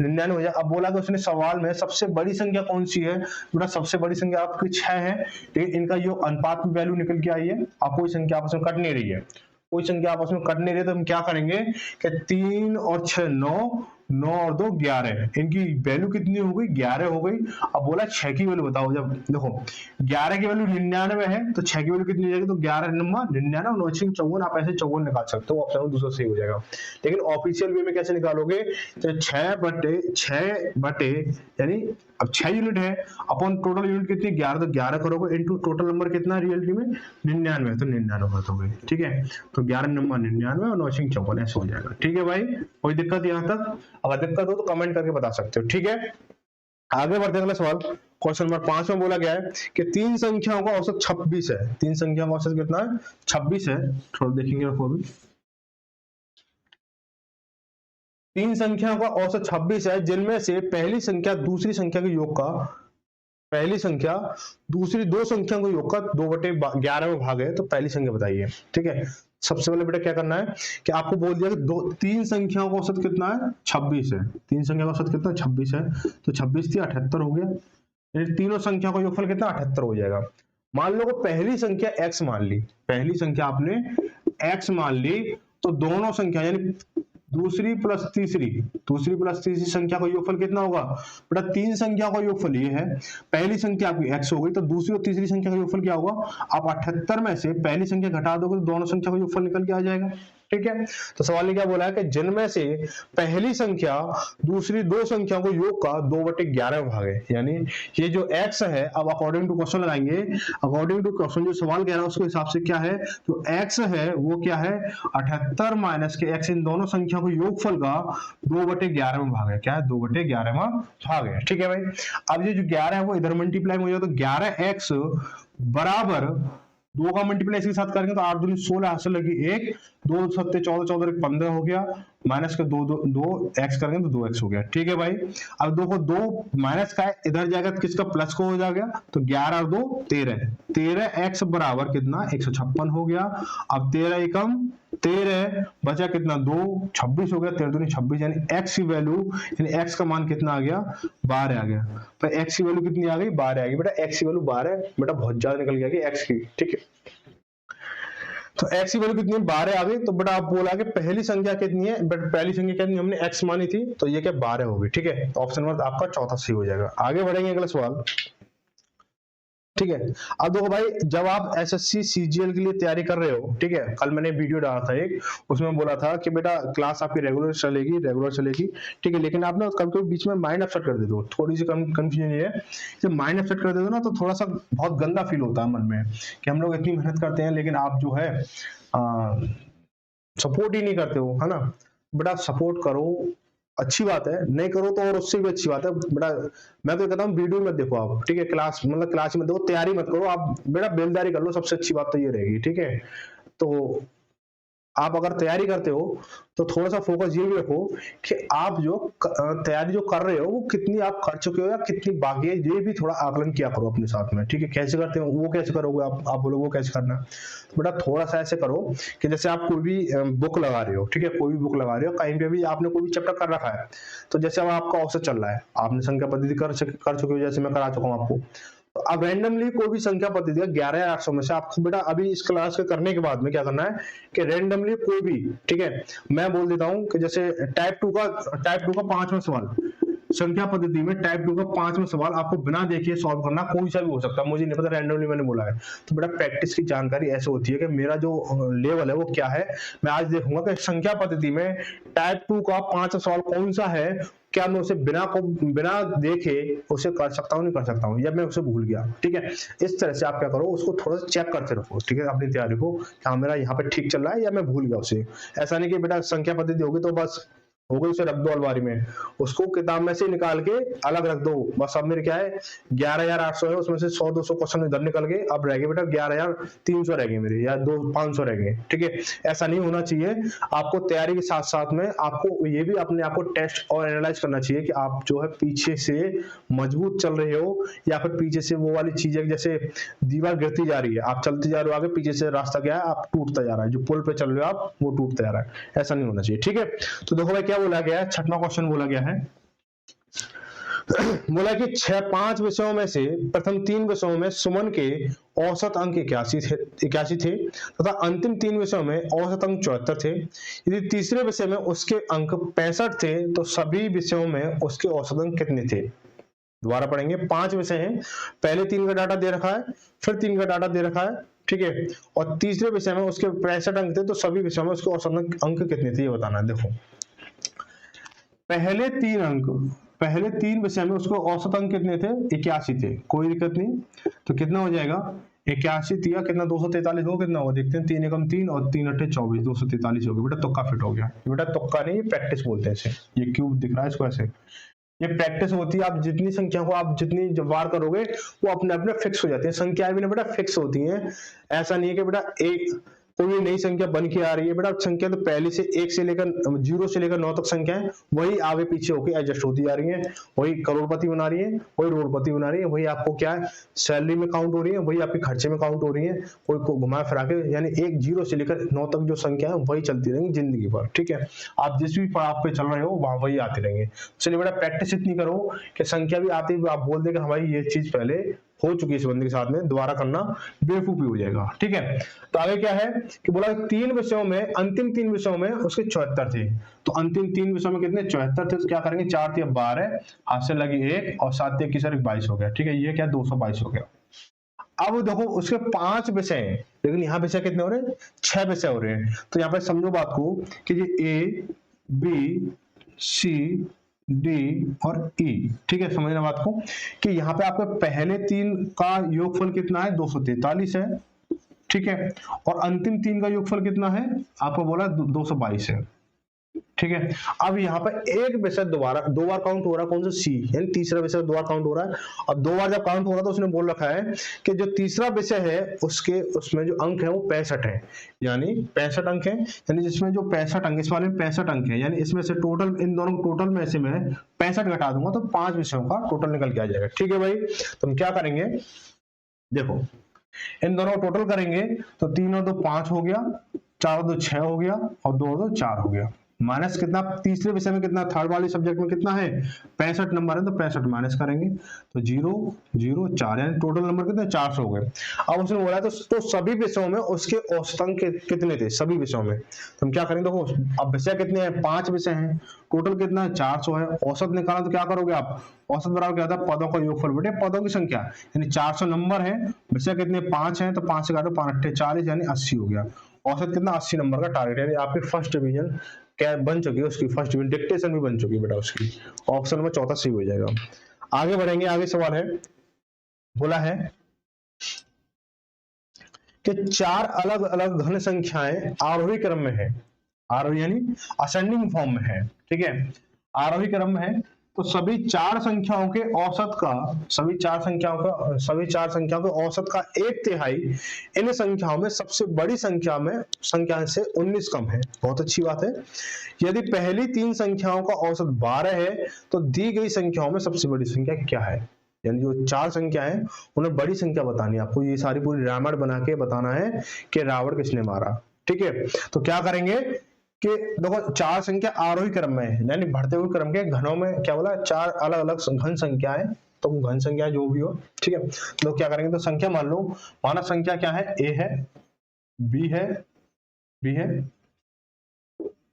99 हो जाए। अब बोला कि उसने सवाल में सबसे बड़ी संख्या कौन सी है, बेटा सबसे बड़ी संख्या आपकी 6 है, लेकिन इनका जो अनुपात में वैल्यू निकल के आई है, आप कोई संख्या आपस में कट नहीं रही है, कोई संख्या आपस में कट नहीं रही, तो हम क्या करेंगे कि 3 और 6 9, 9 और 2 11, इनकी वैल्यू कितनी हो गई 11 हो गई। अब बोला 6 की वैल्यू बताओ, जब देखो 11 की वैल्यू 99 है तो 6 की वैल्यू कितनी हो जाएगी, तो 11 नंबर 99 9 54, आप ऐसे 54 निकाल सकते हो, ऑप्शन दूसरा सही हो जाएगा। लेकिन ऑफिशियल वे में कैसे निकालोगे, तो 6 यानी अब 6 यूनिट है अपन टोटल यूनिट कितनी 11, तो 11 करोगे इनटू टोटल नंबर कितना रियलिटी में 99, तो 99 बात हो गई। ठीक है, तो 11 नंबर 99 और 9 54 ऐसे हो जाएगा। ठीक है भाई, कोई दिक्कत यहाँ तक, अगर दिक्कत हो तो कमेंट करके बता सकते हो। ठीक है, आगे बढ़ते हैं। अगला सवाल क्वेश्चन नंबर 5 में बोला गया है कि 3 संख्याओं का औसत 26 है, 3 संख्याओं का औसत कितना है 26 है, थोड़ा देखेंगे आपको अभी। 3 संख्याओं का औसत 26 है, जिनमें से पहली संख्या दूसरी संख्या के योग का, पहली संख्या दूसरी 2 संख्याओं के योग का 2/11 में भाग है, तो पहली संख्या बताइए। ठीक है, सबसे पहले बेटा क्या करना है कि आपको बोल दिया कि 3 संख्याओं का औसत कितना है 26 है, 3 संख्या का औसत कितना 26 है, तो 26 थी 78 हो गया, यानी तीनों संख्या का योगफल कितना 78 हो जाएगा। मान लो को पहली संख्या x मान ली, पहली संख्या आपने x मान ली, तो दोनों संख्या यानी दूसरी प्लस तीसरी संख्या का योगफल कितना होगा, बेटा 3 संख्या का योगफल ये है, पहली संख्या आपकी x हो गई, तो दूसरी और तीसरी संख्या का योगफल क्या होगा, आप 78 में से पहली संख्या घटा दोगे तो दोनों संख्या का योगफल निकल के आ जाएगा। ठीक है, तो सवाल ने क्या बोला है कि जिनमें से पहली संख्या दूसरी 2 संख्याओं को योग का 2/11 में भागे, यानी ये जो x है, अब अकॉर्डिंग टू क्वेश्चन लगाएंगे, अकॉर्डिंग टू क्वेश्चन जो सवाल कह रहा है उसके हिसाब से क्या है, जो x है वो क्या है 78 माइनस के x, इन दोनों संख्या को योगफल का 2/11 में भाग है, क्या है 2/11 में भाग है। ठीक है भाई, अब ये जो 11 है वो इधर मल्टीप्लाई हो जाए, तो 11x बराबर दो का मल्टीप्लाई इसके साथ करेंगे तो 8 दूनी 16, यहाँ से लगी 1, 2 सत्ते 14, 14 15 हो गया, माइनस के 2 एक्स करेंगे तो 2x हो गया। ठीक है भाई, अब देखो 2 माइनस का है, इधर जाएगा तो किसका प्लस को हो जाएगा, तो 11 और 2 13, 13x बराबर कितना 156 हो गया। अब 13 एकम 13 बचा कितना 2, 26 हो गया, 13 दूनी 26, यानी x की वैल्यू, यानी x का मान कितना आ गया 12 आ गया। तो x की वैल्यू कितनी आ गई 12 आ गई बेटा, x की वैल्यू 12 बेटा, बहुत ज्यादा निकल गया कि x की। ठीक है, तो x की वैल्यू कितनी है 12 आ गई। तो बेटा आप बोला कि पहली संख्या कितनी है, बट पहली संख्या कितनी हमने x मानी थी, तो ये क्या 12 होगी। ठीक है, तो ऑप्शन नंबर आपका चौथा सही हो जाएगा। आगे बढ़ेंगे अगला सवाल। ठीक है, अब देखो भाई, जब आप एसएससी सीजीएल के लिए तैयारी कर रहे हो, ठीक है, कल मैंने वीडियो डाला था एक, उसमें बोला था कि बेटा क्लास आपकी रेगुलर चलेगी, ठीक है, लेकिन आप ना कभी कभी बीच में माइंड अपसेट कर देते हो, थोड़ी सी कंफ्यूजन ये है, जब माइंड अपसेट कर देते हो ना तो थोड़ा सा बहुत गंदा फील होता है मन में कि हम लोग इतनी मेहनत करते हैं लेकिन आप जो है सपोर्ट ही नहीं करते हो, है ना। बेटा सपोर्ट करो, अच्छी बात है, नहीं करो तो और उससे भी अच्छी बात है बेटा। मैं तो कहता हूँ वीडियो मत देखो आप, ठीक है, क्लास मतलब क्लास में देखो, तैयारी मत करो आप, बेटा बेलदारी कर लो, सबसे अच्छी बात तो ये रहेगी। ठीक है, तो आप अगर तैयारी करते हो तो थोड़ा सा फोकस ये भी रखो कि आप जो तैयारी जो कर रहे हो वो कितनी आप कर चुके हो या कितनी बाकी है, ये भी थोड़ा आकलन किया करो अपने साथ में। ठीक है, कैसे करते हो वो कैसे करोगे आप बोलोगे वो कैसे करना, तो बेटा थोड़ा सा ऐसे करो कि जैसे आप कोई भी बुक लगा रहे हो, ठीक है, कोई भी बुक लगा रहे हो, कहीं पे भी आपने कोई भी चैप्टर कर रखा है, तो जैसे अब आपका औसत चल रहा है, आपने संख्या पद्धति कर चुके हो, जैसे मैं करा चुका हूँ आपको, तो अब रैंडमली कोई भी संख्या पद्धति का 11,800 में से आपको बेटा अभी इस क्लास के करने के बाद में क्या करना है कि रैंडमली कोई भी, ठीक है, मैं बोल देता हूं कि जैसे टाइप 2 का 5वां सवाल, संख्या पद्धति में टाइप 2 का 5वां सवाल आपको बिना देखे सॉल्व करना, कोई सा भी हो सकता है, मुझे नहीं पता, रैंडमली मैंने बोला है। तो बेटा प्रैक्टिस की जानकारी ऐसे होती है कि मेरा जो लेवल है वो क्या है, मैं आज देखूंगा कि संख्या पद्धति में टाइप 2 का 5वां सवाल कौन सा है, क्या मैं उसे बिना देखे उसे कर सकता हूँ नहीं कर सकता हूँ, या मैं उसे भूल गया। ठीक है, इस तरह से आप क्या करो, उसको थोड़ा सा चेक करते रहो, ठीक है, अपनी तैयारी को, हाँ मेरा यहाँ पे ठीक चल रहा है या मैं भूल गया उसे। ऐसा नहीं कि बेटा संख्या पद्धति होगी तो बस हो गई, उसे रख दो अलमारी में, उसको किताब में से निकाल के अलग रख दो, बस। अब मेरे क्या है 11,800 है, उसमें से 100-200 क्वेश्चन इधर निकल गए, अब रह गए बेटा 11,300 रह गए मेरे, या 500 रह गए। ठीक है, ऐसा नहीं होना चाहिए। आपको तैयारी के साथ साथ में आपको ये भी अपने आप को टेस्ट और एनालाइज करना चाहिए कि आप जो है पीछे से मजबूत चल रहे हो या फिर पीछे से वो वाली चीज है, जैसे दीवार गिरती जा रही है, आप चलते जा रहे हो आगे, पीछे से रास्ता क्या है आप टूटता जा रहा है, जो पुल पे चल रहे हो आप वो टूटता जा रहा है, ऐसा नहीं होना चाहिए। ठीक है, तो देखो भाई क्या बोला गया है, 6वां क्वेश्चन बोला गया है बोला कि 5 विषयों में से प्रथम 3 विषयों में सुमन के औसत अंक 81 थे तथा अंतिम 3 विषयों में औसत अंक 74 थे। यदि तीसरे विषय में उसके अंक 65 थे तो सभी विषयों में उसके औसत अंक कितने थे। दोबारा पढ़ेंगे, 5 विषय हैं, पहले 3 का डाटा दे रखा है, फिर 3 का डाटा दे रखा है, ठीक है, और तीसरे विषय में उसके 65 अंक थे, तो सभी विषयों में उसके औसत अंक कितने थे ये बताना है। देखो पहले 3 विषय में उसको औसत अंक कितने थे, 81 थे, कोई दिक्कत नहीं। तो कितना हो जाएगा 81 दिया, कितना 243 हो, कितना हो देखते हैं, 3 एकम 3 और 3 अट्ठे 24, 243 हो गया। बेटा तुक्का फिट हो गया, बेटा तुक्का नहीं, ये प्रैक्टिस बोलते हैं इसे, ये क्यूब दिख रहा है इसको ऐसे, ये प्रैक्टिस होती है। आप जितनी संख्या को आप जितनी बार करोगे वो अपने अपने फिक्स हो जाती है, संख्याएं भी ना बेटा फिक्स होती हैं। ऐसा नहीं है कि बेटा एक कोई नई संख्या बन के आ रही है, बेटा संख्या तो पहले से 1 से लेकर 0 से लेकर 9 तक संख्या है, वही आगे पीछे होकर एडजस्ट होती जा रही है, वही करोड़पति बना रही है, वही रोडपति बना रही है, वही आपको क्या है सैलरी में काउंट हो रही है, वही आपके खर्चे में काउंट हो रही है, कोई को घुमा फिरा के, यानी 0 से लेकर 9 तक जो संख्या है वही चलती रहेंगी जिंदगी भर। ठीक है, आप जिस भी पड़ाव पे चल रहे हो वहां वही आते रहेंगे। चलिए बेटा प्रैक्टिस इतनी करो कि संख्या भी आती है आप बोल दे कि हमारी ये चीज पहले हो चुकी है इस बंदे के साथ में, दोबारा करना बेवकूफी हो जाएगा। ठीक है, तो आगे क्या है कि बोला 3 विषयों में अंतिम 3 विषयों में उसके 74 थे, तो अंतिम 3 विषयों में कितने 74 थे, तो क्या करेंगे 4 × 12 हाथ से लगी 1 और 7 × 22 हो गया। ठीक है, ये क्या 222 हो गया। अब देखो उसके 5 विषय हैं, लेकिन यहाँ विषय कितने हो रहे हैं 6 विषय हो रहे हैं। तो यहाँ पे समझो बात को कि ये A B C D और E, ठीक है, समझना बात को कि यहाँ पे आपके पहले 3 का योगफल कितना है 243 है, ठीक है, और अंतिम 3 का योगफल कितना है आपको बोला 222 है। ठीक है। अब यहाँ पर एक विषय दोबारा दो बार काउंट हो रहा है, कौन सा सी, यानी तीसरा विषय दो बार काउंट हो रहा है। अब दो बार जब काउंट हो रहा है तो उसने बोल रखा है कि जो तीसरा विषय है उसके उसमें जो अंक है वो 65 है, यानी 65 अंक है, यानी जिसमें जो 65 अंक, इस वाले में 65 अंक है, यानी इसमें से टोटल, इन दोनों टोटल में से मैं 65 घटा दूंगा तो 5 विषयों का टोटल निकल के आ जाएगा। ठीक है भाई, तो हम क्या करेंगे, देखो इन दोनों को टोटल करेंगे तो 3 और 2 5 हो गया, 4 और 2 6 हो गया और 2 और 2 4 हो गया। माइनस कितना तीसरे विषय में कितना, थर्ड वाले सब्जेक्ट में कितना है 65 नंबर है, तो 65 माइनस करेंगे तो 0 0 4, यानी टोटल नंबर कितने 400 हो गए। अब उसने बोला तो सभी विषयों में उसके औसत अंक कितने थे, सभी विषयों में, तो हम क्या करेंगे, देखो अब विषय कितने हैं, 5 विषय हैं, टोटल कितना है 400 है, औसत निकाला तो क्या करोगे आप, औसत बराबर क्या होता है पदों का योगफल बटे पदों की संख्या, यानी 400 नंबर है, विषय कितने 5 हैं, तो 5 से काटो 5 8 40, यानी 80 हो गया। औसत कितना 80 नंबर का टारगेट, यानी आपकी फर्स्ट डिवीजन क्या बन चुकी है, उसकी फर्स्ट डिवीजन डिक्टेशन भी बन चुकी है बेटा उसकी, ऑप्शन में चौथा सही हो जाएगा। आगे बढ़ेंगे, आगे सवाल है, बोला है कि 4 अलग अलग घन संख्याएं आरोही क्रम में है, आरोही यानी असेंडिंग फॉर्म में है, ठीक है, आरोही क्रम में है, तो सभी 4 संख्याओं के औसत का, सभी चार संख्याओं के औसत का 1/3 इन संख्याओं में सबसे बड़ी संख्या से 19 कम है। बहुत अच्छी बात है। यदि पहली 3 संख्याओं का औसत 12 है तो दी गई संख्याओं में सबसे बड़ी संख्या क्या है, यानी जो 4 संख्या है उन्हें बड़ी संख्या बतानी है आपको, ये सारी पूरी रामायण बना के बताना है कि रावण किसने मारा। ठीक है, तो क्या करेंगे कि देखो 4 संख्या आरोही क्रम में है, यानी बढ़ते हुए क्रम के घनों में क्या बोला 4 अलग अलग घन संख्याएं, तो घन संख्या जो भी हो, ठीक है, तो क्या करेंगे, तो संख्या मान लो, मानव संख्या क्या है, ए है, बी है,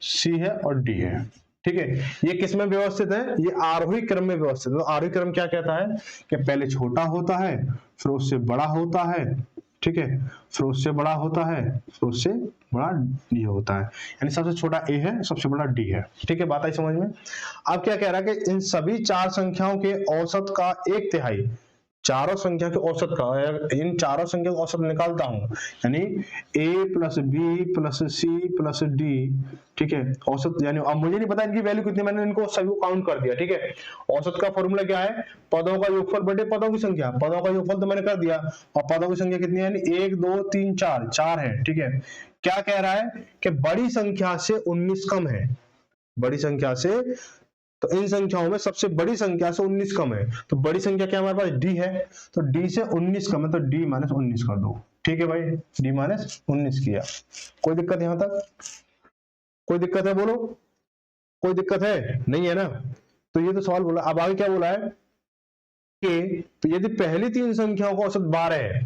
सी है और डी है। ठीक है, ये किस में व्यवस्थित है, ये आरोही क्रम में व्यवस्थित है। तो आरोही क्रम क्या कहता है कि पहले छोटा होता है, फिर उससे बड़ा होता है, ठीक है, फिर उससे बड़ा होता है, फिर उससे बड़ा डी होता है, यानी सबसे छोटा ए है, सबसे बड़ा डी है। ठीक है, बात आई समझ में। अब क्या कह रहा है कि इन सभी 4 संख्याओं के औसत का 1/3, चारों संख्या के औसत का, इन चारों संख्या का औसत निकालता हूं, यानी a plus B plus C plus D, ठीक है, औसत, यानी अब मुझे नहीं पता इनकी वैल्यू कितनी, मैंने इनको सभी को काउंट कर दिया। ठीक है, औसत का फॉर्मूला क्या है, पदों का योगफल बटे पदों की संख्या, पदों का योगफल तो मैंने कर दिया, और पदों की संख्या कितनी है, यानी 1 2 3 4 है। ठीक है, क्या कह रहा है कि बड़ी संख्या से 19 कम है, बड़ी संख्या से, तो इन संख्याओं में सबसे बड़ी संख्या से 19 कम है, तो बड़ी संख्या क्या हमारे पास डी है, तो डी से 19 कम है, तो डी माइनस 19 कर दो। ठीक है भाई, डी माइनस 19 किया। कोई दिक्कत यहां तक, कोई दिक्कत है बोलो, कोई दिक्कत है नहीं है ना। तो ये तो सवाल बोला। अब आगे क्या बोला है कि यदि पहली 3 संख्याओं का औसत 12 है,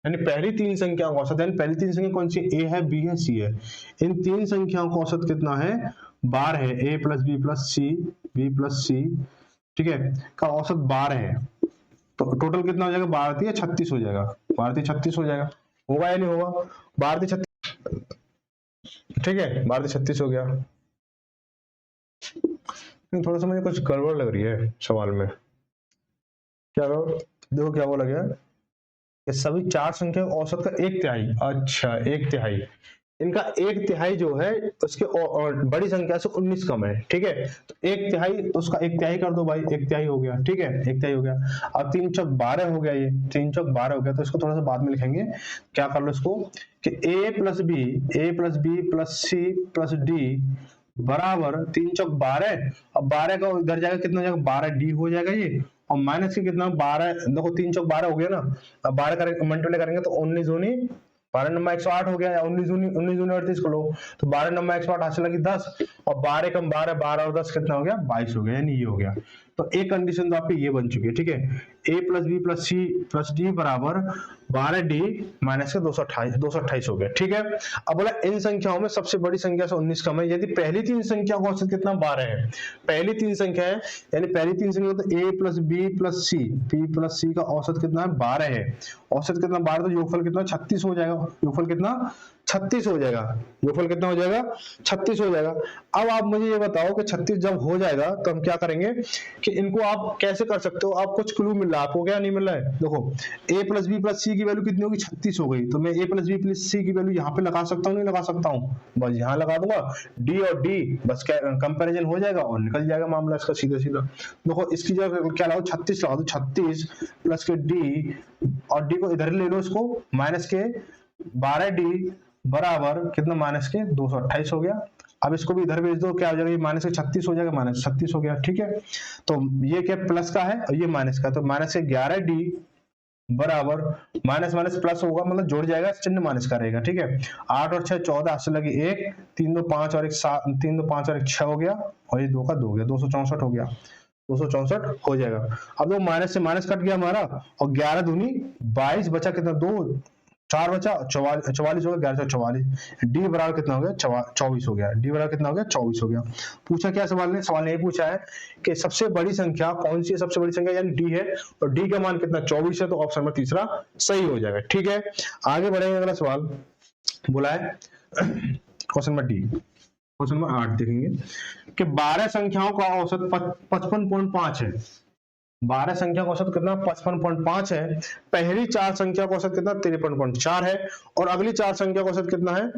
यानी पहली 3 संख्याओं का औसत, यानी पहली 3 संख्या कौन सी, ए है, बी है, सी है, इन 3 संख्याओं का औसत कितना है 12 है, ए प्लस बी प्लस सी, बी प्लस सी, ठीक है, का औसत 12 है, तो टोटल कितना हो जाएगा, 12 3 36 हो जाएगा, 12 3 36 हो जाएगा, होगा या नहीं होगा, 12 3 36, ठीक है, 12 3 36 हो गया। थोड़ा सा मुझे कुछ गड़बड़ लग रही है सवाल में, क्या देखो क्या बोला गया, सभी 4 संख्या औसत का 1/3, अच्छा 1/3, इनका 1/3 जो है उसके बड़ी संख्या से 19 कम है। ठीक है, तो 1/3, तो उसका 1/3 कर दो भाई, 1/3 हो गया। ठीक है, 1/3 हो गया। अब 3 चौक 12 हो गया, ये 3 चौक 12 हो गया, तो इसको थोड़ा सा बाद में लिखेंगे, क्या कर लो इसको कि a plus B plus C plus D बराबर 3 चौक 12, अब 12 का इधर जाएगा, कितना हो जाएगा 12d हो जाएगा ये, और माइनस के कितना 12, देखो 3 चौक 12 हो गया ना, अब 12 मल्टीप्लाई करेंगे तो 19 दूनी 12 नंबर 108 हो गया, या 19 दूनी 38 को लो, तो 12 नंबर 108 हासिल लगी 10, और 12 कम 12 और 10 कितना हो गया 22 हो गया, यानी ये हो गया। तो एक कंडीशन तो आपकी ये बन चुकी है। ठीक है, a plus B plus C plus D बराबर 12d माइनस के 228 हो गया। ठीक है, अब बोला इन संख्याओं में सबसे बड़ी संख्या से 19 कम है, यदि पहली 3 संख्या का औसत कितना 12 है, पहली 3 संख्या है, यानी पहली 3 संख्या तो a प्लस बी प्लस सी का औसत कितना है 12 है, औसत कितना 12, तो योगफल कितना 36 हो जाएगा, योगफल कितना 36 हो जाएगा, योगफल कितना हो जाएगा 36 हो जाएगा। अब आप मुझे ये बताओ कि 36 जब हो जाएगा तो हम क्या करेंगे कि इनको आप कैसे कर सकते हो, आप कुछ क्लू मिल रहा है आपको, क्या नहीं मिल रहा है, देखो a plus B plus C की वैल्यू कितनी होगी 36 हो गई, तो मैं a plus B plus C की वैल्यू यहाँ पे लगा सकता हूँ नहीं लगा सकता हूँ, बस यहाँ लगा दूंगा d और d, बस कंपैरिजन हो जाएगा और निकल जाएगा मामला इसका सीधा सीधा। देखो इसकी जगह क्या लगाओ 36 लगा दो, 36 प्लस के d और d को इधर ले लो, इसको माइनस के 12d बराबर कितना माइनस के 228 हो गया। अब इसको भी इधर भेज दो, क्या हो जाएगा, ये माइनस के 36 हो जाएगा, माइनस 36 हो गया। ठीक है, तो ये क्या प्लस का है और ये माइनस का, तो माइनस के 11d बराबर माइनस माइनस प्लस होगा, मतलब जुड़ जाएगा, चिन्ह माइनस का रहेगा। ठीक है, 8 और 6 14, हाथ से लगी 1, 3 2 5 और 1 7, 3 2 5 और 1 6 हो गया, और ये 2 का 2 हो गया, 264 हो गया, 264 हो जाएगा। अब वो माइनस से माइनस कट गया हमारा, और 11 दूनी 22 बचा कितना 2, 4 बचा 44 हो गया, 1144। डी बराबर कितना हो गया 24 हो गया, डी बराबर कितना हो गया 24 हो गया। पूछा क्या सवाल ने, सवाल ने ये पूछा है कि सबसे बड़ी संख्या कौन सी है, सबसे बड़ी संख्या यानी डी है, और डी का मान कितना 24 है, तो ऑप्शन नंबर तीसरा सही हो जाएगा। ठीक है, आगे बढ़ेंगे, अगला सवाल बोला है question number D, question number 8 देखेंगे कि 12 संख्याओं का औसत 55.5 है। 12 संख्या का औसत कितना 55.5 है, पहली 4 संख्या का औसत कितना 53.4 है, और अगली 4 संख्या का औसत कितना है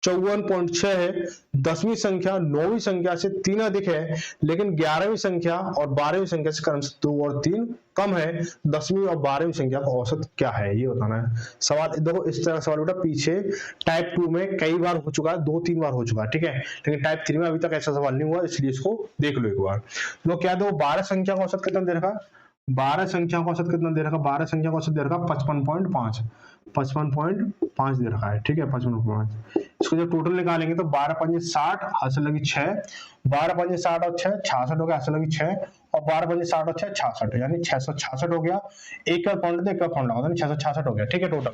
54.6 है। 10वीं संख्या 9वीं संख्या से 3 अधिक है, लेकिन 11वीं संख्या और 12वीं संख्या से क्रमशः 2 और 3 कम है। 10वीं और 12वीं संख्या का औसत क्या है, ये बताना है। सवाल देखो इस तरह सवाल बेटा पीछे टाइप 2 में कई बार हो चुका है, 2-3 बार हो चुका है। ठीक है, लेकिन टाइप 3 में अभी तक ऐसा सवाल नहीं हुआ, इसलिए इसको देख लो एक बार। तो क्या दो 12 संख्या का औसत कितना दे रखा, 12 संख्या का औसत कितना दे रखा, 12 संख्या का औसत दे रखा 55.5, 55.5 दे रखा है। ठीक है, 55.5। इसको जब टोटल निकालेंगे तो 12 पंजे 60, हासिल लगी 6, 12 पंजे 60 और 6 66 हो गया, हासिल लगी 6, और 12 पंजे 60 और 6 66, यानी 666 हो गया। एक का पॉइंट तो एक का पॉइंट लगा दो, 666 हो गया। ठीक है, टोटल।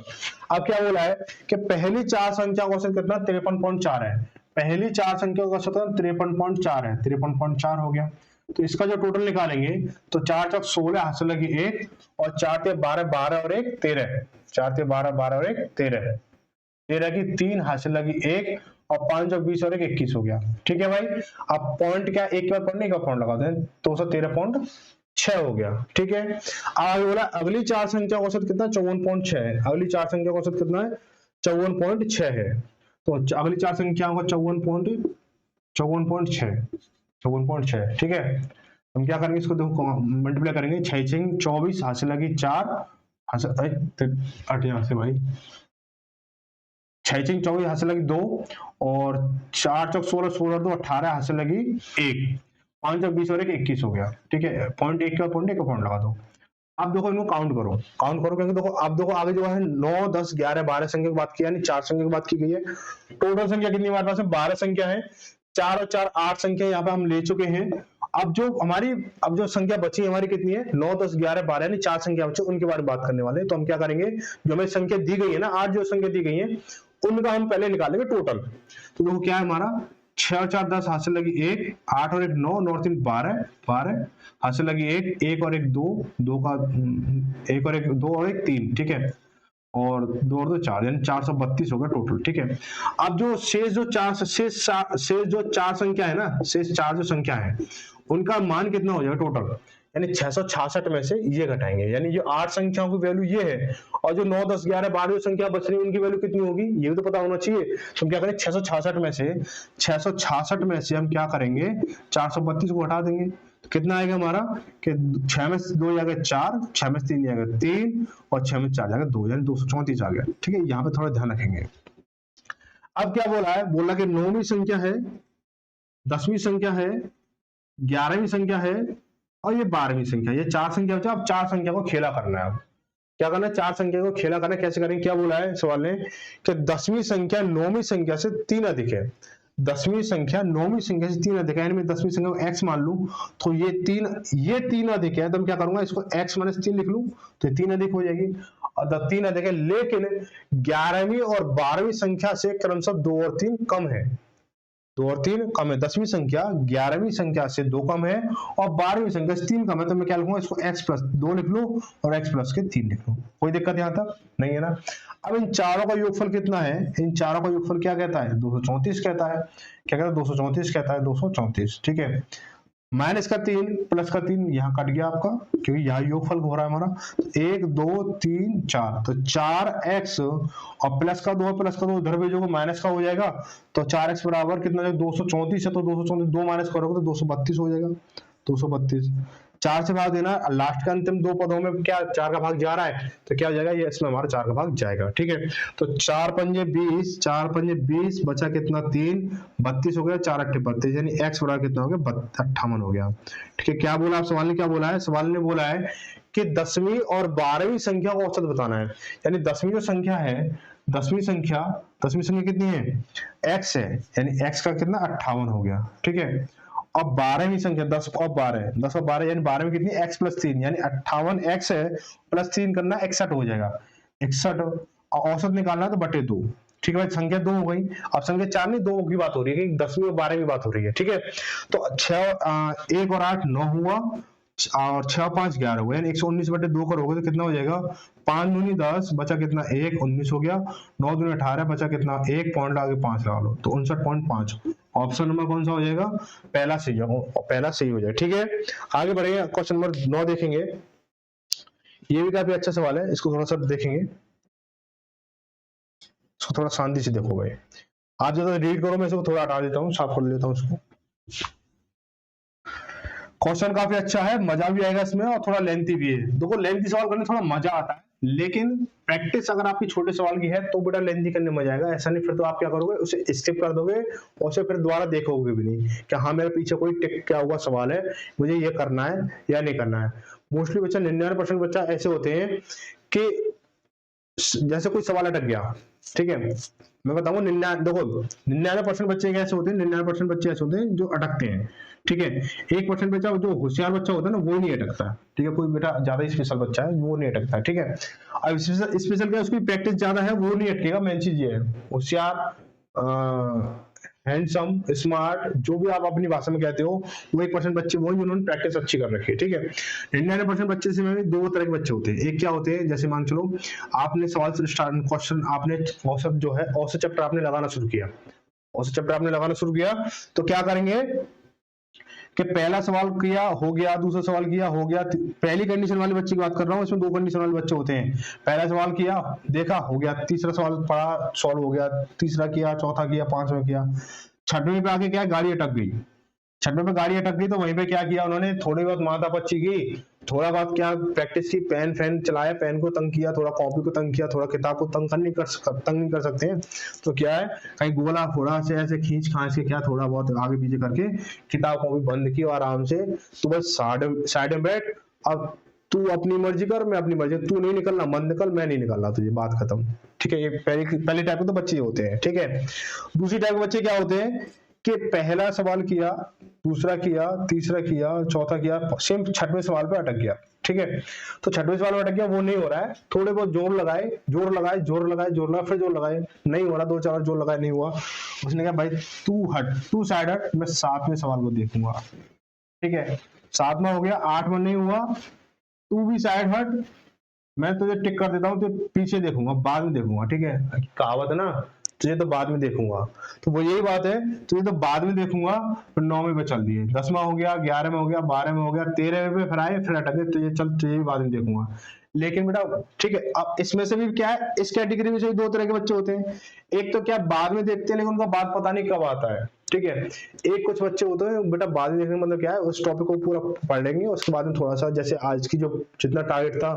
अब क्या बोला है कि पहली 4 संख्या का औसत कितना 53.4 है, पहली 4 संख्या का औसत 53.4 है, 53.4 हो गया। तो इसका जो टोटल निकालेंगे तो 4 चौक 16, हासिल लगी 1, और 4 ते 12, 12 और 1 13, 4 ते 12, 12 और 1 13, 13 की 3, हासिल लगी 1, और 5 और 20 और 1 21 हो गया। ठीक है भाई, अब पॉइंट क्या एक बार पॉइंट नहीं का पॉइंट लगा दें, 213.6 हो गया। ठीक है, आगे बोला अगली 4 संख्या का औसत कितना 54.6 है, अगली 4 संख्या का औसत कितना है 54.6 है। तो अगली 4 संख्याओं का 54.6, ठीक है। हम क्या करेंगे, इसको देखो मल्टीप्लाई करेंगे, 6 6 24, हासिल लगी 4, यहाँ से भाई 6 6 24, हासिल लगी 2, और 4 चौक 16, 16 2 18, हासिल लगी 1, 5 चौक 20 और 1 21 हो गया। ठीक है, पॉइंट एक का पॉइंट लगा दो। अब देखो इनको काउंट करो क्योंकि देखो अब देखो आगे जो है 9 10 11 12 संख्या की बात की, यानी 4 संख्या की बात की गई है। टोटल संख्या कितनी हमारे पास है 12 संख्या है, 4 और 4 8 संख्या यहाँ पे हम ले चुके हैं। अब जो संख्या बची हमारी कितनी है 9 10 11 12, यानी 4 संख्या बची, उनके बारे में बात करने वाले हैं। तो हम क्या करेंगे, जो हमें संख्या दी गई है ना 8 जो संख्या दी गई है उनका हम पहले निकालेंगे टोटल। तो देखो क्या है हमारा 6 और 4 10, हासिल लगी 1, 8 और 1 9, 9 और 3 12, 12, हासिल लगी 1, 1 और 1 2, 2 का 1 और 1 2 और 1 3, ठीक है, और 2 और 2 4, यानी 432 होगा टोटल। ठीक है, अब जो शेष जो 4 संख्या है ना, शेष 4 जो संख्या है उनका मान कितना हो जाएगा टोटल, यानी 666 में से ये घटाएंगे, यानी जो 8 संख्याओं की वैल्यू ये है, और जो 9 10 11 12 संख्या बच रही है उनकी वैल्यू कितनी होगी ये भी तो पता होना चाहिए। तो हम क्या करें 666 में से हम क्या करेंगे 432 को हटा देंगे, तो कितना आएगा हमारा कि 6 में 2 जाएगा 4, 6 में 3 जाएगा 3, और 6 में 4 जाएगा 2, यानी 234 आ गया। ठीक है, यहाँ पे थोड़ा ध्यान रखेंगे। अब क्या बोला है, बोला कि 9वीं संख्या है, 10वीं संख्या है, 11वीं संख्या है, और ये 12वीं संख्या, ये 4 संख्या बचा। अब 4 संख्या को खेला करना है। अब क्या करना है 4 संख्या को खेला करना है। कैसे करेंगे, क्या बोला है सवाल ने कि 10वीं संख्या 9वीं संख्या से 3 अधिक है, 10वीं संख्या 9वीं संख्या से 3 अधिक है, यानी मैं 10वीं संख्या को x मान लूं, तो ये 3 अधिक है, तो मैं क्या करूंगा इसको x - 3 लिख लूं, तो ये 3 अधिक हो जाएगी, और 3 अधिक है, लेकिन 11वीं और 12वीं संख्या से क्रमशः 2 और 3 कम है, 2 और 3 कम है। 10वीं संख्या 11वीं संख्या से 2 कम है, और 12वीं संख्या से 3 कम है, तो मैं क्या लिखूंगा इसको x + 2 लिख लूं और x + के 3 लिख लूं। कोई दिक्कत यहां तक नहीं है ना। अब इन चारों का योगफल कितना है, इन चारों का योगफल क्या कहता है 234 कहता है। क्या कहता है 234 कहता है, 234। ठीक है, माइनस का 3 प्लस का 3 यहाँ कट गया आपका, क्योंकि यहाँ योगफल हो रहा है हमारा। तो 1 2 3 4, तो 4x और प्लस का 2 प्लस का 2 इधर भेजोगे माइनस का हो जाएगा, तो 4x बराबर कितना हो जाएगा 234 है, तो 234 2 माइनस करोगे तो 232 हो जाएगा। 232 4 से भाग देना, लास्ट के अंतिम दो पदों में क्या 4 का भाग जा रहा है, तो क्या हो जाएगा ये इसमें हमारा 4 का भाग जाएगा। ठीक है, तो 4 पंजे 20, 4 पंजे 20, बचा कितना 3, 32 हो गया, 4 अट्ठे 32, यानी x बड़ा कितना हो गया 58 हो गया। ठीक है, क्या बोला आप, सवाल ने क्या बोला है, सवाल ने बोला है कि 10वीं और 12वीं संख्या का औसत बताना है। यानी 10वीं जो संख्या है, 10वीं संख्या कितनी है x है, यानी x का कितना 58 हो गया। ठीक है, अब 12वीं संख्या 10 और 12, 10 और 12 यानी 12 में कितनी x प्लस 3, यानी 58x है प्लस 3 करना 61 हो जाएगा। 61 और औसत निकालना तो बटे 2। ठीक है भाई, संख्या 2 हो गई। अब संख्या 4 नहीं 2 की बात हो रही है कि 10वीं और 12वीं बात हो रही है। ठीक है, तो 1 और 8 9 हुआ, और 6 5 11 हुआ, यानी 119 बटे 2 करोगे तो कितना हो जाएगा 5 दूनी 10, बचा कितना 1 19 हो गया, 9 दूनी 18, बचा कितना 1 पॉइंट आगे 5 लगा लो, तो 59.5। ऑप्शन नंबर कौन सा हो जाएगा, पहला सही है, पहला सही हो जाएगा। ठीक है, आगे बढ़ेंगे, क्वेश्चन नंबर 9 देखेंगे। ये भी काफी अच्छा सवाल है, इसको थोड़ा सा देखेंगे, इसको थोड़ा शांति से देखो भाई। आप ज्यादा रीड करो, मैं इसको थोड़ा हटा देता हूँ, साफ कर लेता हूँ इसको। क्वेश्चन काफी अच्छा है, मजा भी आएगा इसमें और थोड़ा लेंथी भी है। देखो लेंथी सवाल करने थोड़ा मजा आता है, लेकिन प्रैक्टिस अगर आपकी छोटे सवाल की है तो बेटा लेंथी करने में मजा आएगा। ऐसा नहीं फिर तो आप क्या करोगे, उसे स्किप कर दोगे और उसे फिर दोबारा देखोगे भी नहीं कि हाँ मेरे पीछे कोई टिक क्या हुआ सवाल है, मुझे ये करना है या नहीं करना है। मोस्टली बच्चा 99% बच्चा ऐसे होते हैं कि जैसे कोई सवाल अटक गया, ठीक है, मैं बताऊंगा 99% बच्चे कैसे होते हैं, 99% बच्चे ऐसे होते हैं जो अटकते हैं। ठीक है, 1% बच्चा जो होशियार बच्चा होता है ना वो नहीं अटकता। ठीक है, कोई बेटा ज्यादा स्पेशल बच्चा है वो नहीं अटकता। ठीक है, अब स्पेशल क्या, उसकी प्रैक्टिस ज्यादा है वो नहीं अटकेगा। मेन चीज ये है, होशियार हैंडसम स्मार्ट जो भी आप अपनी भाषा में कहते हो, वो 1% बच्चे वो जिन्होंने प्रैक्टिस अच्छी कर रखी है। ठीक है, 99% बच्चे से में दो तरह के बच्चे होते हैं। एक क्या होते हैं, जैसे मान चलो आपने सवाल से स्टार्ट क्वेश्चन आपने औसत जो है औसत चैप्टर आपने लगाना शुरू किया, औसत चैप्टर आपने लगाना शुरू किया, तो क्या करेंगे कि पहला सवाल किया हो गया, दूसरा सवाल किया हो गया, पहली कंडीशन वाले बच्चे की बात कर रहा हूँ, इसमें दो कंडीशन वाले बच्चे होते हैं। पहला सवाल किया देखा हो गया, तीसरा सवाल पढ़ा सॉल्व हो गया, तीसरा किया, चौथा किया, पांचवा किया, छठवें पे आके क्या गाड़ी अटक गई, छठवें पे गाड़ी अटक गई तो वहीं पे क्या किया उन्होंने, थोड़ी बहुत माथापच्ची की, थोड़ा बहुत क्या प्रैक्टिस की, पेन फैन चलाया, पेन को तंग किया, थोड़ा कॉपी को तंग किया, थोड़ा किताब को तंग नहीं कर सकते हैं, तो क्या है कहीं गोला थोड़ा से ऐसे खींच खांच के क्या थोड़ा बहुत आगे पीछे करके किताब कॉपी बंद की और आराम से तू बस साइड में बैठ, अब तू अपनी मर्जी कर, मैं अपनी मर्जी, तू नहीं निकलना मत निकल, मैं नहीं निकलना तुझे, बात खत्म। ठीक है, ये पहले टाइप के तो बच्चे होते हैं। ठीक है, दूसरी टाइप के बच्चे क्या होते हैं कि पहला सवाल किया, दूसरा किया, तीसरा किया, चौथा किया, सेम छठवें सवाल पे अटक गया। ठीक है, तो छठवें सवाल में अटक गया, वो नहीं हो रहा है, थोड़े बहुत जोर लगाए, फिर जोर लगाए, नहीं हो रहा, दो चार जोर लगाए, नहीं हुआ, उसने कहा भाई तू साइड हट, मैं सातवें सवाल को देखूंगा। ठीक है, सातवां हो गया, आठवां नहीं हुआ, तू भी साइड हट, मैं तुझे टिक कर देता हूँ, तो पीछे देखूंगा, बाद में देखूंगा। ठीक है, कहावत है ना, तुझे तो बाद में देखूंगा, तो वो यही बात है, तुझे तो बाद में देखूंगा। फिर 9वें पे चल दिए, 10वां हो गया, 11वें हो गया, 12वें हो गया, 13वें पे फिर आए, फिर अटके, तुझे भी बाद में देखूंगा। लेकिन बेटा ठीक है, अब इसमें से भी क्या है, इस कैटेगरी में से भी दो तरह के बच्चे होते हैं। एक तो क्या बाद में देखते हैं लेकिन उनका बात पता नहीं कब आता है। ठीक है, एक कुछ बच्चे होते हैं बेटा बाद में देखने का मतलब क्या है, उस टॉपिक को पूरा पढ़ लेंगे, उसके बाद में थोड़ा सा, जैसे आज की जो जितना टारगेट था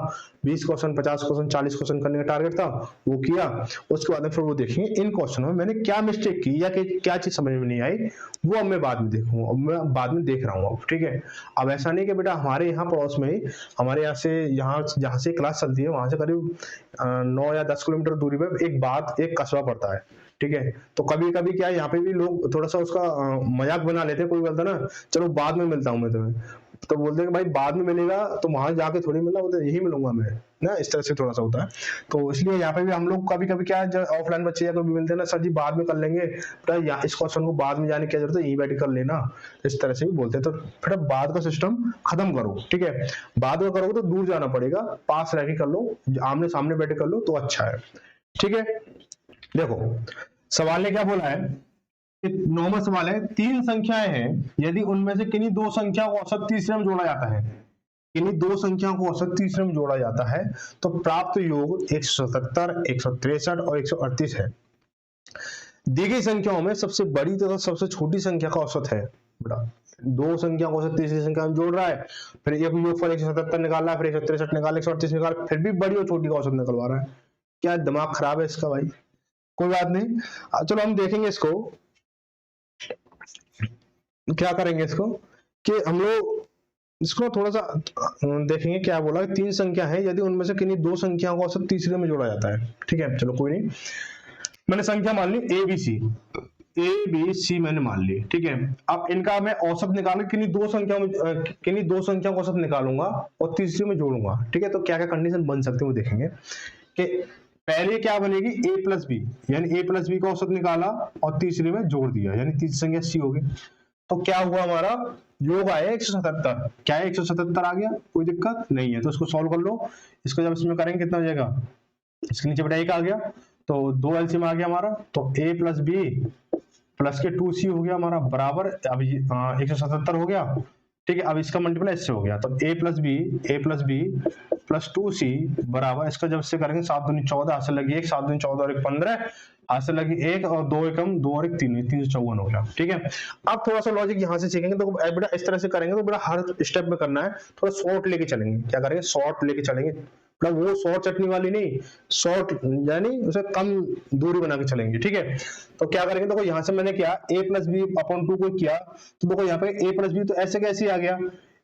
20 क्वेश्चन 50 क्वेश्चन 40 क्वेश्चन करने का टारगेट था वो किया, उसके बाद में फिर वो देखेंगे इन क्वेश्चनों में मैंने क्या मिस्टेक की या क्या चीज समझ में नहीं आई, वो अब मैं बाद में देखूंगा, अब मैं बाद में देख रहा हूँ अब। ठीक है, अब ऐसा नहीं कि बेटा हमारे यहाँ पड़ोस में ही, हमारे यहाँ से यहाँ जहाँ से क्लास चलती है वहां से करीब 9 या 10 किलोमीटर दूरी पे एक कस्बा पड़ता है। ठीक है, तो कभी कभी क्या है यहाँ पे भी लोग थोड़ा सा उसका मजाक बना लेते हैं, कोई बोलता ना चलो बाद में मिलता हूँ मैं तुम्हें, तो बोलते हैं कि भाई बाद में मिलेगा तो वहां जाके थोड़ी मिला, वो तो यही मिलूंगा मैं ना, इस तरह से थोड़ा सा होता है। तो इसलिए यहाँ पे भी हम लोग कभी कभी क्या है, ऑफलाइन बच्चे या कोई मिलते हैं ना, सर जी बाद में कर लेंगे, या इस क्वेश्चन को बाद में जाने की क्या जरूरत है, यही बैठ कर लेना, इस तरह से भी बोलते हैं। तो फिर बाद का सिस्टम खत्म करो। ठीक है, बाद में करोगे तो दूर जाना पड़ेगा, पास रह के कर लो, आमने सामने बैठे कर लो तो अच्छा है। ठीक है, देखो सवाल ने क्या बोला है नॉर्मल सवाल है, तीन संख्याएं हैं, यदि उनमें से किन्हीं दो संख्या को औसत तीसरे में जोड़ा जाता है, किन्हीं दो संख्याओं को औसत तीसरे में जोड़ा जाता है, तो प्राप्त योग 177, 163 और 138 है। दी गई संख्याओं में सबसे बड़ी तथा सबसे छोटी संख्या का औसत है। बेटा दो संख्या को औसत तीसरी संख्या में जोड़ रहा है, फिर एक योगफल 177 निकाल रहा है, फिर 163 निकाल, 138 निकाल, फिर भी बड़ी और छोटी का औसत निकलवा रहा है। क्या दिमाग खराब है इसका भाई? कोई बात नहीं, चलो हम देखेंगे इसको, क्या करेंगे इसको कि हम लोग इसको थोड़ा सा देखेंगे। क्या बोला, तीन संख्या है, यदि उनमें से किन्हीं दो संख्याओं को औसत तीसरे में जोड़ा जाता है। ठीक है, चलो कोई नहीं, मैंने संख्या मान ली ए बी सी मैंने मान ली। ठीक है, अब इनका मैं औसत निकाल किन्हीं दो संख्याओं को औसत निकालूंगा और तीसरे में जोड़ूंगा। ठीक है, तो क्या क्या कंडीशन बन सकते हैं वो देखेंगे कि पहले क्या बनेगी, a प्लस बी, यानी a प्लस बी का औसत निकाला और तीसरे में जोड़ दिया, यानी तीसरी संख्या सी होगी। तो क्या हुआ, हमारा योग आया 177। क्या है, 177 आ गया, कोई दिक्कत नहीं है। तो इसको सॉल्व कर लो, इसको जब इसमें करेंगे कितना हो जाएगा, इसके नीचे बेटा एक आ गया, तो दो एलसीएम आ गया हमारा, तो a प्लस बी प्लस के 2c हो गया हमारा बराबर, अब 177 हो गया। ठीक है, अब इसका मल्टीप्लाई इससे हो गया, तो a plus B plus 2c बराबर, इसका जब इससे करेंगे 7 दूनी 14, हाथ से लगी 1, 7 दूनी 14 और 1 15, हाथ से लगी 1 और 2 एकम 2 और 1 3, 354 हो गया। ठीक है, अब थोड़ा सा लॉजिक यहाँ से सीखेंगे, तो बेटा इस तरह से करेंगे तो बेटा हर स्टेप में करना है, थोड़ा शॉर्ट लेके चलेंगे। क्या करेंगे, शॉर्ट लेके चलेंगे, मतलब वो शॉर्ट चटनी वाली नहीं, शॉर्ट यानी उसे कम दूरी बना के चलेंगे। ठीक है, तो क्या करेंगे, देखो यहाँ से मैंने क्या a प्लस बी अपॉन 2 को किया, तो देखो यहाँ पे a प्लस बी तो ऐसे कैसे आ गया,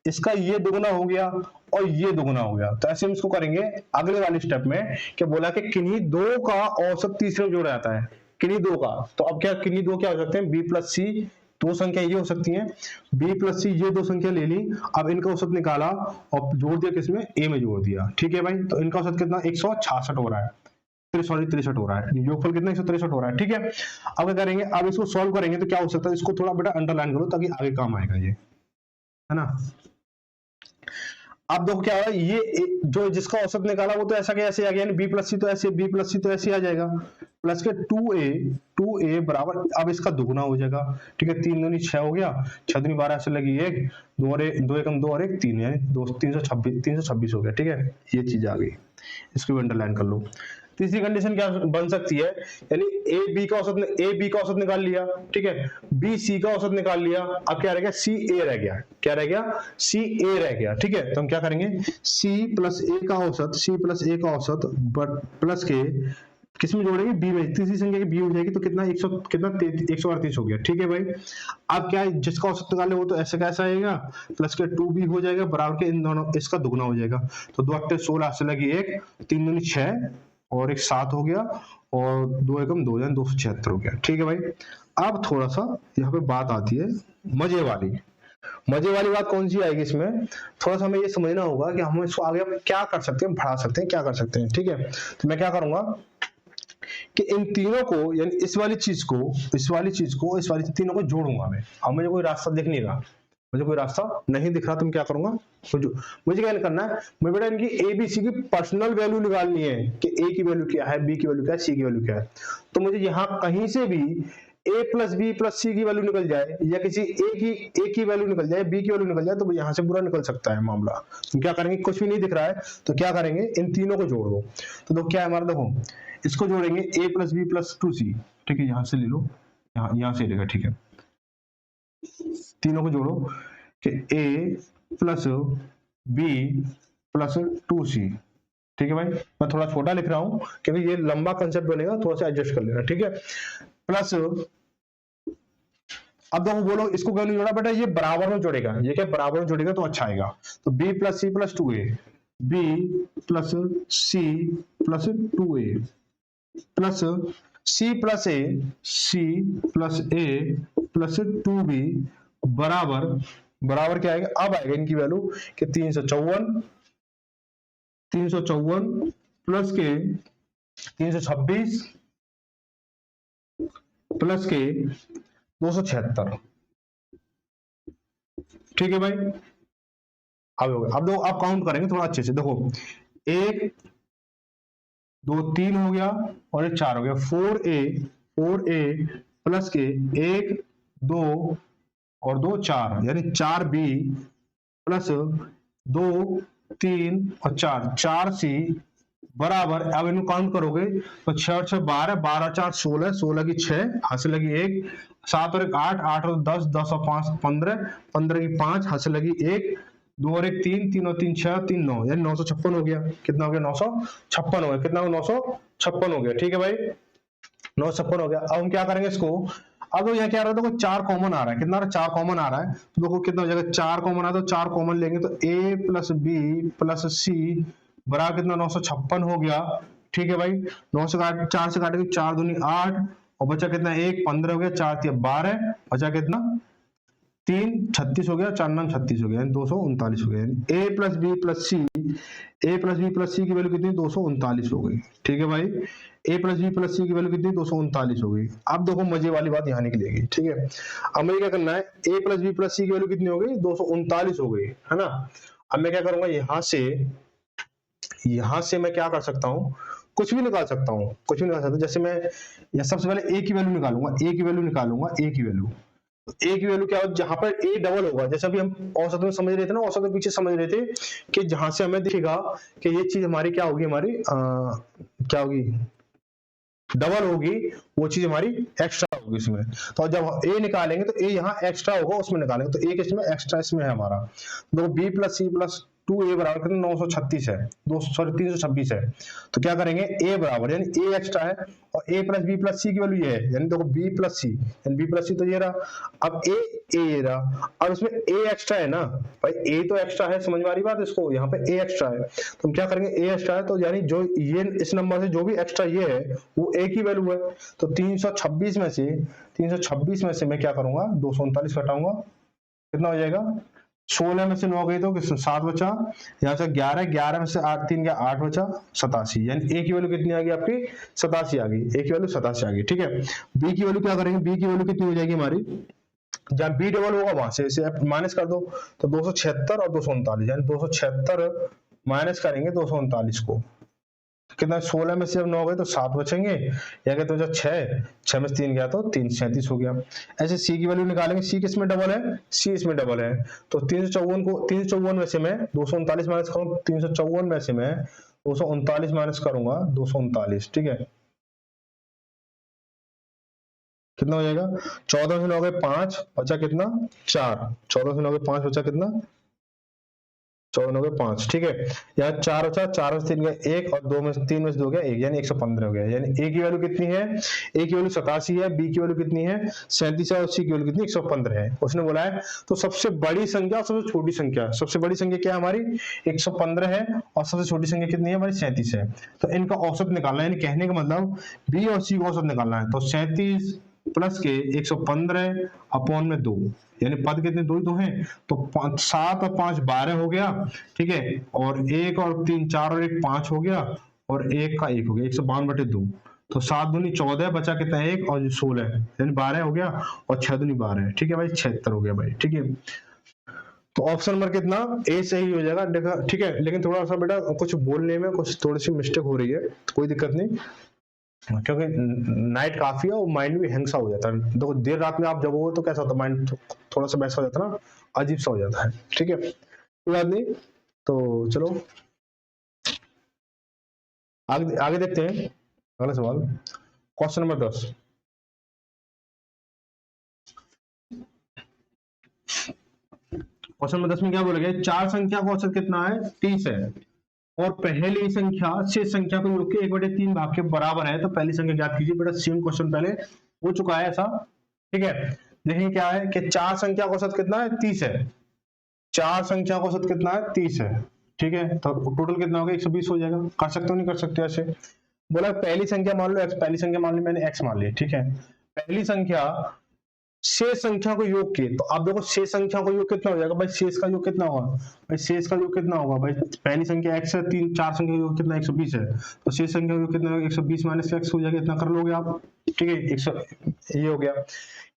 इसका ये दुगना हो गया और ये दुगना हो गया, तो ऐसे हम इसको करेंगे अगले वाले स्टेप में। क्या बोला कि किन्हीं दो का औसत तीसरे में जोड़ा जाता है, किन्हीं दो का, तो अब क्या किन्हीं दो क्या हो सकते हैं, b प्लस सी, दो संख्या ये हो सकती हैं, b प्लस सी, ये दो संख्या ले ली, अब इनका औसत निकाला और जोड़ दिया किसमें, a में जोड़ दिया। ठीक है भाई, तो इनका औसत कितना 166 हो रहा है, 63 हो रहा है, योगफल कितना 163 हो रहा है। ठीक है, अब क्या करेंगे, अब इसको सॉल्व करेंगे तो क्या हो सकता है, इसको थोड़ा बेटा अंडरलाइन करो ताकि आगे काम आएगा ये, है ना। अब देखो क्या है, ये जो जिसका औसत निकाला वो तो ऐसा कैसे आ गया, यानी b प्लस सी तो ऐसे, b प्लस सी तो ऐसे आ जाएगा, प्लस के 2a बराबर, अब इसका दुगना हो जाएगा। ठीक है, 3 दूनी 6 हो गया, 6 दूनी 12 से लगी 1, 2 एकम 2 और 1 3, यानी 326 हो गया। ठीक है, ये चीज आ गई, इसको भी अंडरलाइन कर लो। तीसरी कंडीशन क्या बन सकती है, यानी a b का औसत निकाल लिया। ठीक है, b c का औसत निकाल लिया, अब क्या रह गया, c a रह गया, क्या रह गया, c a रह गया। ठीक है, तो हम क्या करेंगे, c प्लस a का औसत प्लस के किसमें जोड़ेंगे, b में, तीसरी संख्या की b हो जाएगी, तो कितना 138 हो गया। ठीक है भाई, अब क्या है, जिसका औसत निकाले वो तो ऐसे कैसा आएगा, प्लस के 2b हो जाएगा बराबर के इन दोनों, इसका दुगना हो जाएगा, तो 2 8 16 से लगी 1, 3 दूनी 6 और 1 7 हो गया, और 2 एकम 2, यानी 276 हो गया। ठीक है भाई, अब थोड़ा सा यहाँ पे बात आती है मजे वाली बात कौन सी आएगी इसमें, थोड़ा सा हमें ये समझना होगा कि हम इसको आगे क्या कर सकते हैं, बढ़ा सकते हैं, क्या कर सकते हैं। ठीक है, तो मैं क्या करूंगा कि इन तीनों को, यानी इस वाली चीज को तीनों को जोड़ूंगा मैं। अब मुझे कोई रास्ता दिख नहीं रहा, नहीं दिख रहा, तो मैं क्या करूंगा, मुझे क्या करना है, मैं बेटा इनकी ए बी सी की पर्सनल वैल्यू निकालनी है कि a की वैल्यू क्या है, b की वैल्यू क्या है, c की वैल्यू क्या है। तो मुझे यहाँ कहीं से भी a plus B plus C की वैल्यू निकल जाए, या किसी a की वैल्यू निकल जाए, b की वैल्यू निकल जाए, तो यहाँ से पूरा निकल सकता है मामला। तो क्या करेंगे, कुछ भी नहीं दिख रहा है, तो क्या करेंगे, इन तीनों को जोड़ दो। तो देखो क्या है हमारा, देखो इसको जोड़ेंगे a plus B plus 2c। ठीक है, यहाँ से ले लो, यहाँ से लेगा। ठीक है, तीनों को जोड़ो कि a plus B plus 2c। ठीक है भाई, मैं थोड़ा छोटा लिख रहा हूं क्योंकि ये लंबा कंसेप्ट बनेगा, थोड़ा सा एडजस्ट कर लेना। ठीक है, प्लस, अब देखो बोलो इसको क्यों नहीं जोड़ा बेटा, ये बराबर में जोड़ेगा, ये क्या बराबर में जोड़ेगा तो अच्छा आएगा। तो b plus C plus 2a, b plus C plus 2a plus c plus a plus 2b बराबर क्या आएगा, अब आएगा इनकी वैल्यू कि 354 प्लस के 326 प्लस के 276। ठीक है भाई, अब दो आप काउंट करेंगे थोड़ा अच्छे से, देखो 1 2 3 हो गया और 1 4 हो गया, 4a प्लस के 1 2 और 2 4 यानी 4b प्लस 2 3 और 4 सी बराबर, अब इनको काउंट करोगे तो 6 और 6 12, 12 4 16, 16 की 6, हाथ से लगी 1, 7 और 1 8, 8 और 10, 10 और 5 15, 15 की 5, हाथ से लगी 1, 2 और 1 3, 3 और 3 6, 3 9, यानी 956 हो गया। कितना हो गया? 956 हो गया। कितना हो? 956 हो गया। ठीक है भाई, 956 हो गया। अब हम क्या करेंगे इसको, अब यहाँ क्या आ रहा है, देखो 4 कॉमन आ रहा है। कितना आ रहा है? 4 कॉमन आ रहा है। तो देखो कितना हो जाएगा, 4 कॉमन आ तो 4 कॉमन लेंगे तो a प्लस बी प्लस सी बराबर कितना? 956 हो गया। ठीक है भाई, 9 से काट 4 से काटेंगे 4 दूनी 8 और बचा कितना? 1 15 हो गया, 4 3 12, बचा कितना? 3 36 हो गया, 4 9 36 हो गया, यानी 239 हो गया। यानी a plus B plus C, a plus B plus C की वैल्यू कितनी? 239 हो गई। ठीक है भाई, a plus B plus C की वैल्यू कितनी? 239 हो गई। अब देखो मजे वाली बात यहाँ निकलेगी। ठीक है, अब मुझे क्या करना है, a plus B plus C की वैल्यू कितनी हो गई? 239 हो गई, है ना। अब मैं क्या करूंगा, यहां से मैं क्या कर सकता हूँ, कुछ भी निकाल सकता हूँ, कुछ भी निकाल सकता हूँ। जैसे मैं या सबसे पहले a की वैल्यू निकालूंगा, a की वैल्यू निकालूंगा, a की वैल्यू, ए की वैल्यू क्या हो, जहां पर ए डबल होगा, जैसे अभी हम औसत में समझ रहे थे ना, औसत में पीछे समझ रहे थे कि जहां से हमें दिखेगा कि ये चीज हमारी क्या होगी, हमारी क्या होगी, डबल होगी, वो चीज हमारी एक्स्ट्रा होगी इसमें। तो जब ए निकालेंगे तो ए यहाँ एक्स्ट्रा होगा, उसमें निकालेंगे तो ए किसमें? एक्स्ट्रा इसमें है हमारा। तो B plus C plus 2a बराबर कितना? 936 है, 326 है। तो क्या करेंगे, a बराबर, यानी a एक्स्ट्रा है और a plus B plus C की वैल्यू ये है, यानी देखो b प्लस सी, यानी b प्लस सी तो ये रहा। अब a ये रहा, और इसमें a एक्स्ट्रा है ना भाई, a तो एक्स्ट्रा है, समझ में आ रही बात, इसको यहाँ पे a एक्स्ट्रा है। तो हम क्या करेंगे, a एक्स्ट्रा है तो यानी जो ये इस नंबर से जो भी एक्स्ट्रा ये है वो a की वैल्यू है। तो 326 में से मैं क्या करूंगा, 239 घटाऊंगा, कितना हो जाएगा? 16 में से 9 गई तो 7 बचा, यहाँ से 11, 11 में से 8 3 गया 8 बचा, 87, यानी ए की वैल्यू कितनी आ गई आपकी? 87 आ गई, ए की वैल्यू 87 आ गई। ठीक है, बी की वैल्यू क्या करेंगे, बी की वैल्यू कितनी हो जाएगी हमारी, जहां बी डबल होगा वहां से इसे माइनस कर दो, तो 276 और 239, यानी 276 माइनस करेंगे 239 को, कितना? 16 में से जब 9 गए तो 7 बचेंगे, या कहते हो 6 में से 3 गया तो 337 हो गया। ऐसे सी की वैल्यू निकालेंगे, सी किसमें डबल है? सी इसमें डबल है। तो 354 में से मैं 239 माइनस करूँ, 354 में से मैं 239 माइनस करूंगा 239। ठीक है, कितना हो जाएगा? 14 से 9 गए 5, बचा कितना? 4, 14 से 9 गए 5, बचा कितना? 14 हो गए 5। ठीक है, यहाँ 4 बचा, 4 में से 3 गया 1 और 2 में से 3 में से 2 गया 1, यानी 115 हो गया। यानी ए की वैल्यू कितनी है? ए की वैल्यू 87 है, बी की वैल्यू कितनी है? 37 है, और सी की वैल्यू कितनी? 115 है। उसने बोला है तो सबसे बड़ी संख्या और सबसे छोटी संख्या, सबसे बड़ी संख्या क्या है हमारी? 115 है, और सबसे छोटी संख्या कितनी है हमारी? 37 है। तो इनका औसत निकालना है, यानी कहने का मतलब बी और सी का औसत निकालना है। तो 37 प्लस के 115 अपॉन में 2, यानी पद कितने? 2 ही तो हैं, तो 7 और 5 12 हो गया। ठीक है, और 1 और 3 4 और 1 5 हो गया, और 1 का 1 हो गया, 152/2। तो 7 दूनी 14, बचा कितना? 1 और 16, यानी 12 हो गया, और 6 दूनी 12 है। ठीक है भाई, 76 हो गया भाई। ठीक है, तो ऑप्शन नंबर कितना? ए सही हो जाएगा। देखा, ठीक है, लेकिन थोड़ा सा बेटा कुछ बोलने में कुछ थोड़ी सी मिस्टेक हो रही है, तो कोई दिक्कत नहीं, क्योंकि नाइट काफी है और माइंड भी हैंग सा हो जाता है। देखो देर रात में आप जब हो तो कैसा होता है, माइंड थोड़ा सा वैसा हो जाता है ना, अजीब सा हो जाता है। ठीक है, कोई बात नहीं, तो चलो आगे आगे देखते हैं। अगला सवाल, क्वेश्चन नंबर 10। क्वेश्चन नंबर 10 में क्या बोला गया? 4 संख्या का औसत कितना है? 30 है, और पहली संख्या शेष संख्या को योग के 1/3 भाग के बराबर है। तो पहली संख्या ज्ञात कीजिए। बेटा सेम क्वेश्चन पहले हो चुका है ऐसा। ठीक है, देखिए क्या है कि 4 संख्या का औसत कितना है? 30 है। 4 संख्या का औसत कितना है? 30 है। ठीक है, तो टोटल कितना होगा? 120 हो जाएगा। कर सकते हो नहीं कर सकते? ऐसे बोला पहली संख्या मान लो x, पहली संख्या मान ली मैंने x मान ली। ठीक है, पहली संख्या शेष संख्या को योग के, तो आप देखो शेष संख्या को योग कितना हो जाएगा भाई? शेष का योग कितना होगा भाई? शेष का योग कितना होगा भाई? पहली संख्या x है, 3 4 संख्या का योग कितना? 120 है, तो शेष संख्या का योग कितना होगा? 120 माइनस x हो जाएगा। इतना कर लोगे आप? ठीक है, 100 ये हो गया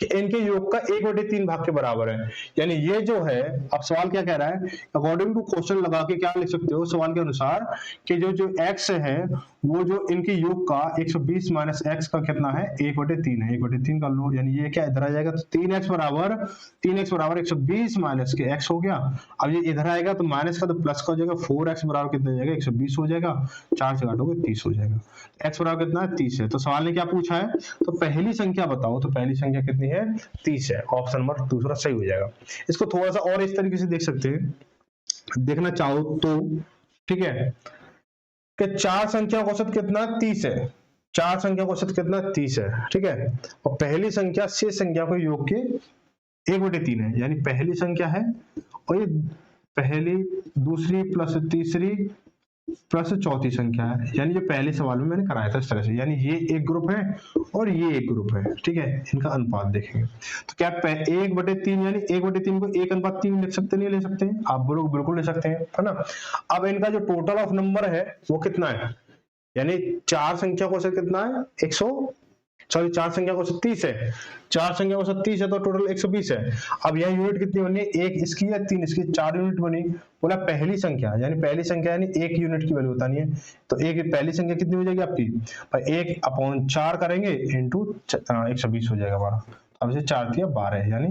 कि इनके योग का 1/3 भाग के बराबर है। यानी ये जो है, अब सवाल क्या कह रहा है, अकॉर्डिंग टू क्वेश्चन लगा के क्या लिख सकते हो सवाल के अनुसार कि जो जो x है वो जो इनके योग का 120 माइनस x का कितना है, 1/3 है। 1/3 कर लो, यानी ये क्या इधर आ जाएगा, तो 3x बराबर 120 माइनस के x हो गया। अब ये इधर आएगा तो माइनस का तो प्लस का हो जाएगा, 4x बराबर कितना हो जाएगा, 120 हो जाएगा, 4 से काटोगे 30 हो जाएगा। x बराबर कितना है, 30 है। तो सवाल ने क्या पूछा है, तो पहली संख्या बताओ, तो पहली संख्या कितनी है, 30 है। ऑप्शन नंबर दूसरा सही हो जाएगा। इसको थोड़ा सा और इस तरीके से देख सकते हैं, देखना चाहो तो, ठीक है, कि 4 संख्या का औसत कितना, 30 है। 4 संख्या का औसत कितना, 30 है, ठीक है। और पहली संख्या शेष संख्या को योग के 1/3 है, यानी पहली संख्या है और ये पहली, दूसरी प्लस तीसरी प्लस चौथी संख्या है, यानी जो पहले सवाल में मैंने कराया था इस तरह से, यानी ये एक ग्रुप है और ये एक ग्रुप है, ठीक है। इनका अनुपात देखेंगे तो क्या 1/3, यानी 1/3 को 1:3 लिख सकते, नहीं ले सकते, आप लोग बिल्कुल ले सकते हैं, है ना। अब इनका जो टोटल ऑफ नंबर है वो कितना है, यानी 4 संख्या को कितना है, 4 संख्या को 30 है, 4 संख्या को 30 है तो टोटल 120 है। अब यह यूनिट कितनी बनी है, एक इसकी या 3 इसकी, 4 यूनिट बनी। बोला पहली संख्या, यानी पहली संख्या यानी 1 यूनिट की वैल्यू बतानी है, तो एक पहली संख्या कितनी हो जाएगी आपकी, 1/4 करेंगे इंटू 120 हो जाएगा हमारा। अब इसे 4 दिया 12, यानी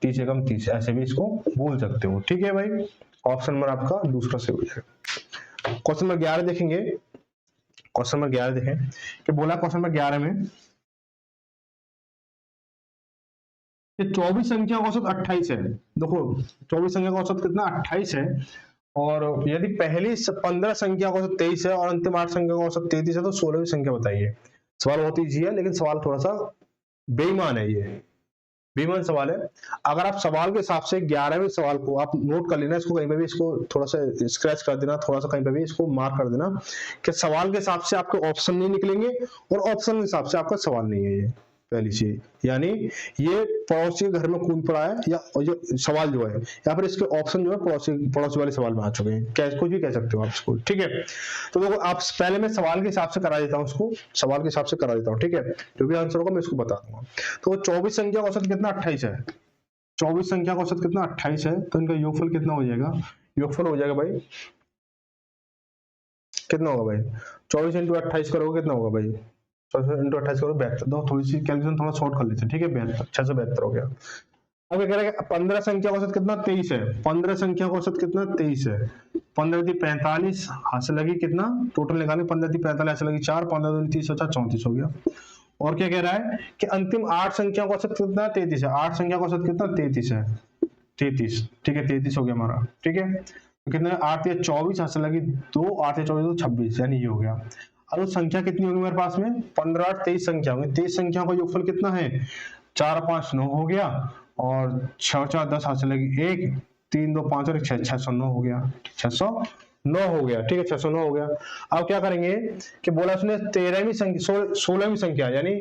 30 एकम 30, ऐसे भी इसको बोल सकते हो, ठीक है भाई। ऑप्शन नंबर आपका दूसरा से हो जाएगा। क्वेश्चन नंबर 11 देखेंगे। क्वेश्चन नंबर 11 देखें कि बोला क्वेश्चन नंबर 11 में 24 संख्या का औसत 28 है। देखो 24 संख्या का औसत कितना, 28 है। और यदि पहली 15 संख्या का औसत 23 है और अंतिम 8 संख्या का औसत 33 है तो 16वीं संख्या बताइए। सवाल बहुत ईजी है, लेकिन सवाल थोड़ा सा बेईमान है, ये बेईमान सवाल है। अगर आप सवाल के हिसाब से 11वें सवाल को आप नोट कर लेना, इसको कहीं पे भी इसको थोड़ा सा स्क्रैच कर देना, थोड़ा सा कहीं पे भी इसको मार्क कर देना कि सवाल के हिसाब से आपके ऑप्शन नहीं निकलेंगे और ऑप्शन के हिसाब से आपका सवाल नहीं है। ये पहली चीज, यानी ये पड़ोसी के घर में कूद पड़ा है, या जो सवाल जो है, या फिर इसके ऑप्शन जो है पड़ोसी वाले सवाल में आ चुके हैं, क्या कुछ भी कह सकते हो आप इसको, ठीक है। तो देखो आप पहले मैं सवाल के हिसाब से करा देता हूँ, इसको सवाल के हिसाब से करा देता हूँ, ठीक है। जो भी आंसर होगा मैं इसको बता दूंगा। तो 24 संख्या का औसत कितना, 28 है। 24 संख्या का औसत कितना, 28 है, तो इनका योगफल कितना हो जाएगा, योगफल हो जाएगा भाई, कितना होगा भाई, 24 इंटू 28 करोगे कितना होगा भाई, 28 करो 72, दो थोड़ी सी कैलकुलेशन थोड़ा शॉर्ट कर लेते हैं, ठीक है। 72, 672 हो गया। अब क्या करेंगे, 15 संख्या का औसत कितना, 23 है। 15 संख्या का औसत कितना, 23 है। 15 × 45 हाथ से लगी कितना, टोटल निकालेंगे, 15 × 45 हाथ से लगी 4, 15 × 30 34 हो गया। और क्या कह रहा है कि अंतिम 8 संख्या का औसत कितना, 33 है। 8 संख्या का औसत कितना, 33 है, 33, ठीक है, 33 हो गया हमारा, ठीक है। तो कितना, 8 × 24 हाथ से लगी 2, 8 × 24 26, यानी ये हो गया। अब संख्या कितनी होगी मेरे पास में, 15 8 23 संख्या होगी। 23 संख्या का योगफल कितना है, 4 5 9 हो गया, और 6 4 10 हाथ से लगी 1, 3 2 5 और 6 609 हो गया, 609 हो गया, ठीक है, 609 हो गया। अब क्या करेंगे कि बोला उसने 13वीं संख्या 16वीं संख्या, यानी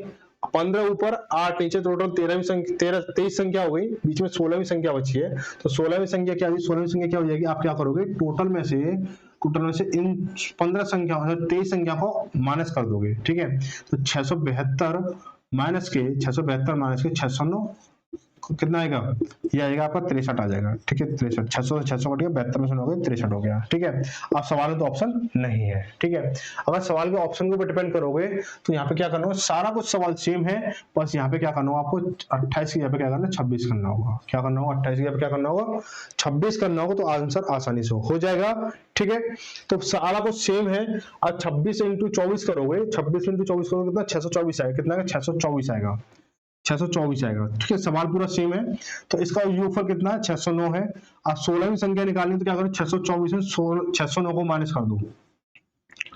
15 ऊपर 8 नीचे, टोटल 13वीं संख्या 23 संख्या हो गई, बीच में 16वीं संख्या बची है। तो 16वीं संख्या क्या होगी, 16वीं संख्या क्या हो जाएगी, आप क्या करोगे, टोटल में से इन 15 संख्या 23 संख्या को माइनस कर दोगे, ठीक है। तो 672 माइनस के 609 कितना आएगा, ये आएगा आपका 63 आ जाएगा, ठीक है। 63, 600 से 600 कट गया, 72 में से हो गया 63 हो गया, ठीक है। अब सवाल में तो ऑप्शन नहीं है, ठीक है। अगर सवाल के ऑप्शन के ऊपर डिपेंड करोगे तो यहाँ पे क्या करना होगा, सारा कुछ सवाल सेम है, बस यहाँ पे क्या करना होगा आपको, 28 की जगह पे क्या करना है, 26 करना होगा। क्या करना होगा, 28 की जगह पे क्या करना होगा, 26 करना होगा, तो आंसर आसानी से हो जाएगा, ठीक है। तो सारा कुछ सेम है। अब 26 × 24 करोगे, 26 × 24 करोगे कितना, 624 आएगा, कितना 624 आएगा, 624 आएगा, ठीक है। सवाल पूरा सेम है, तो इसका योगफल कितना है, 609 है। अब 16वीं संख्या निकालनी तो क्या करो, 624 में 609 को माइनस कर दो,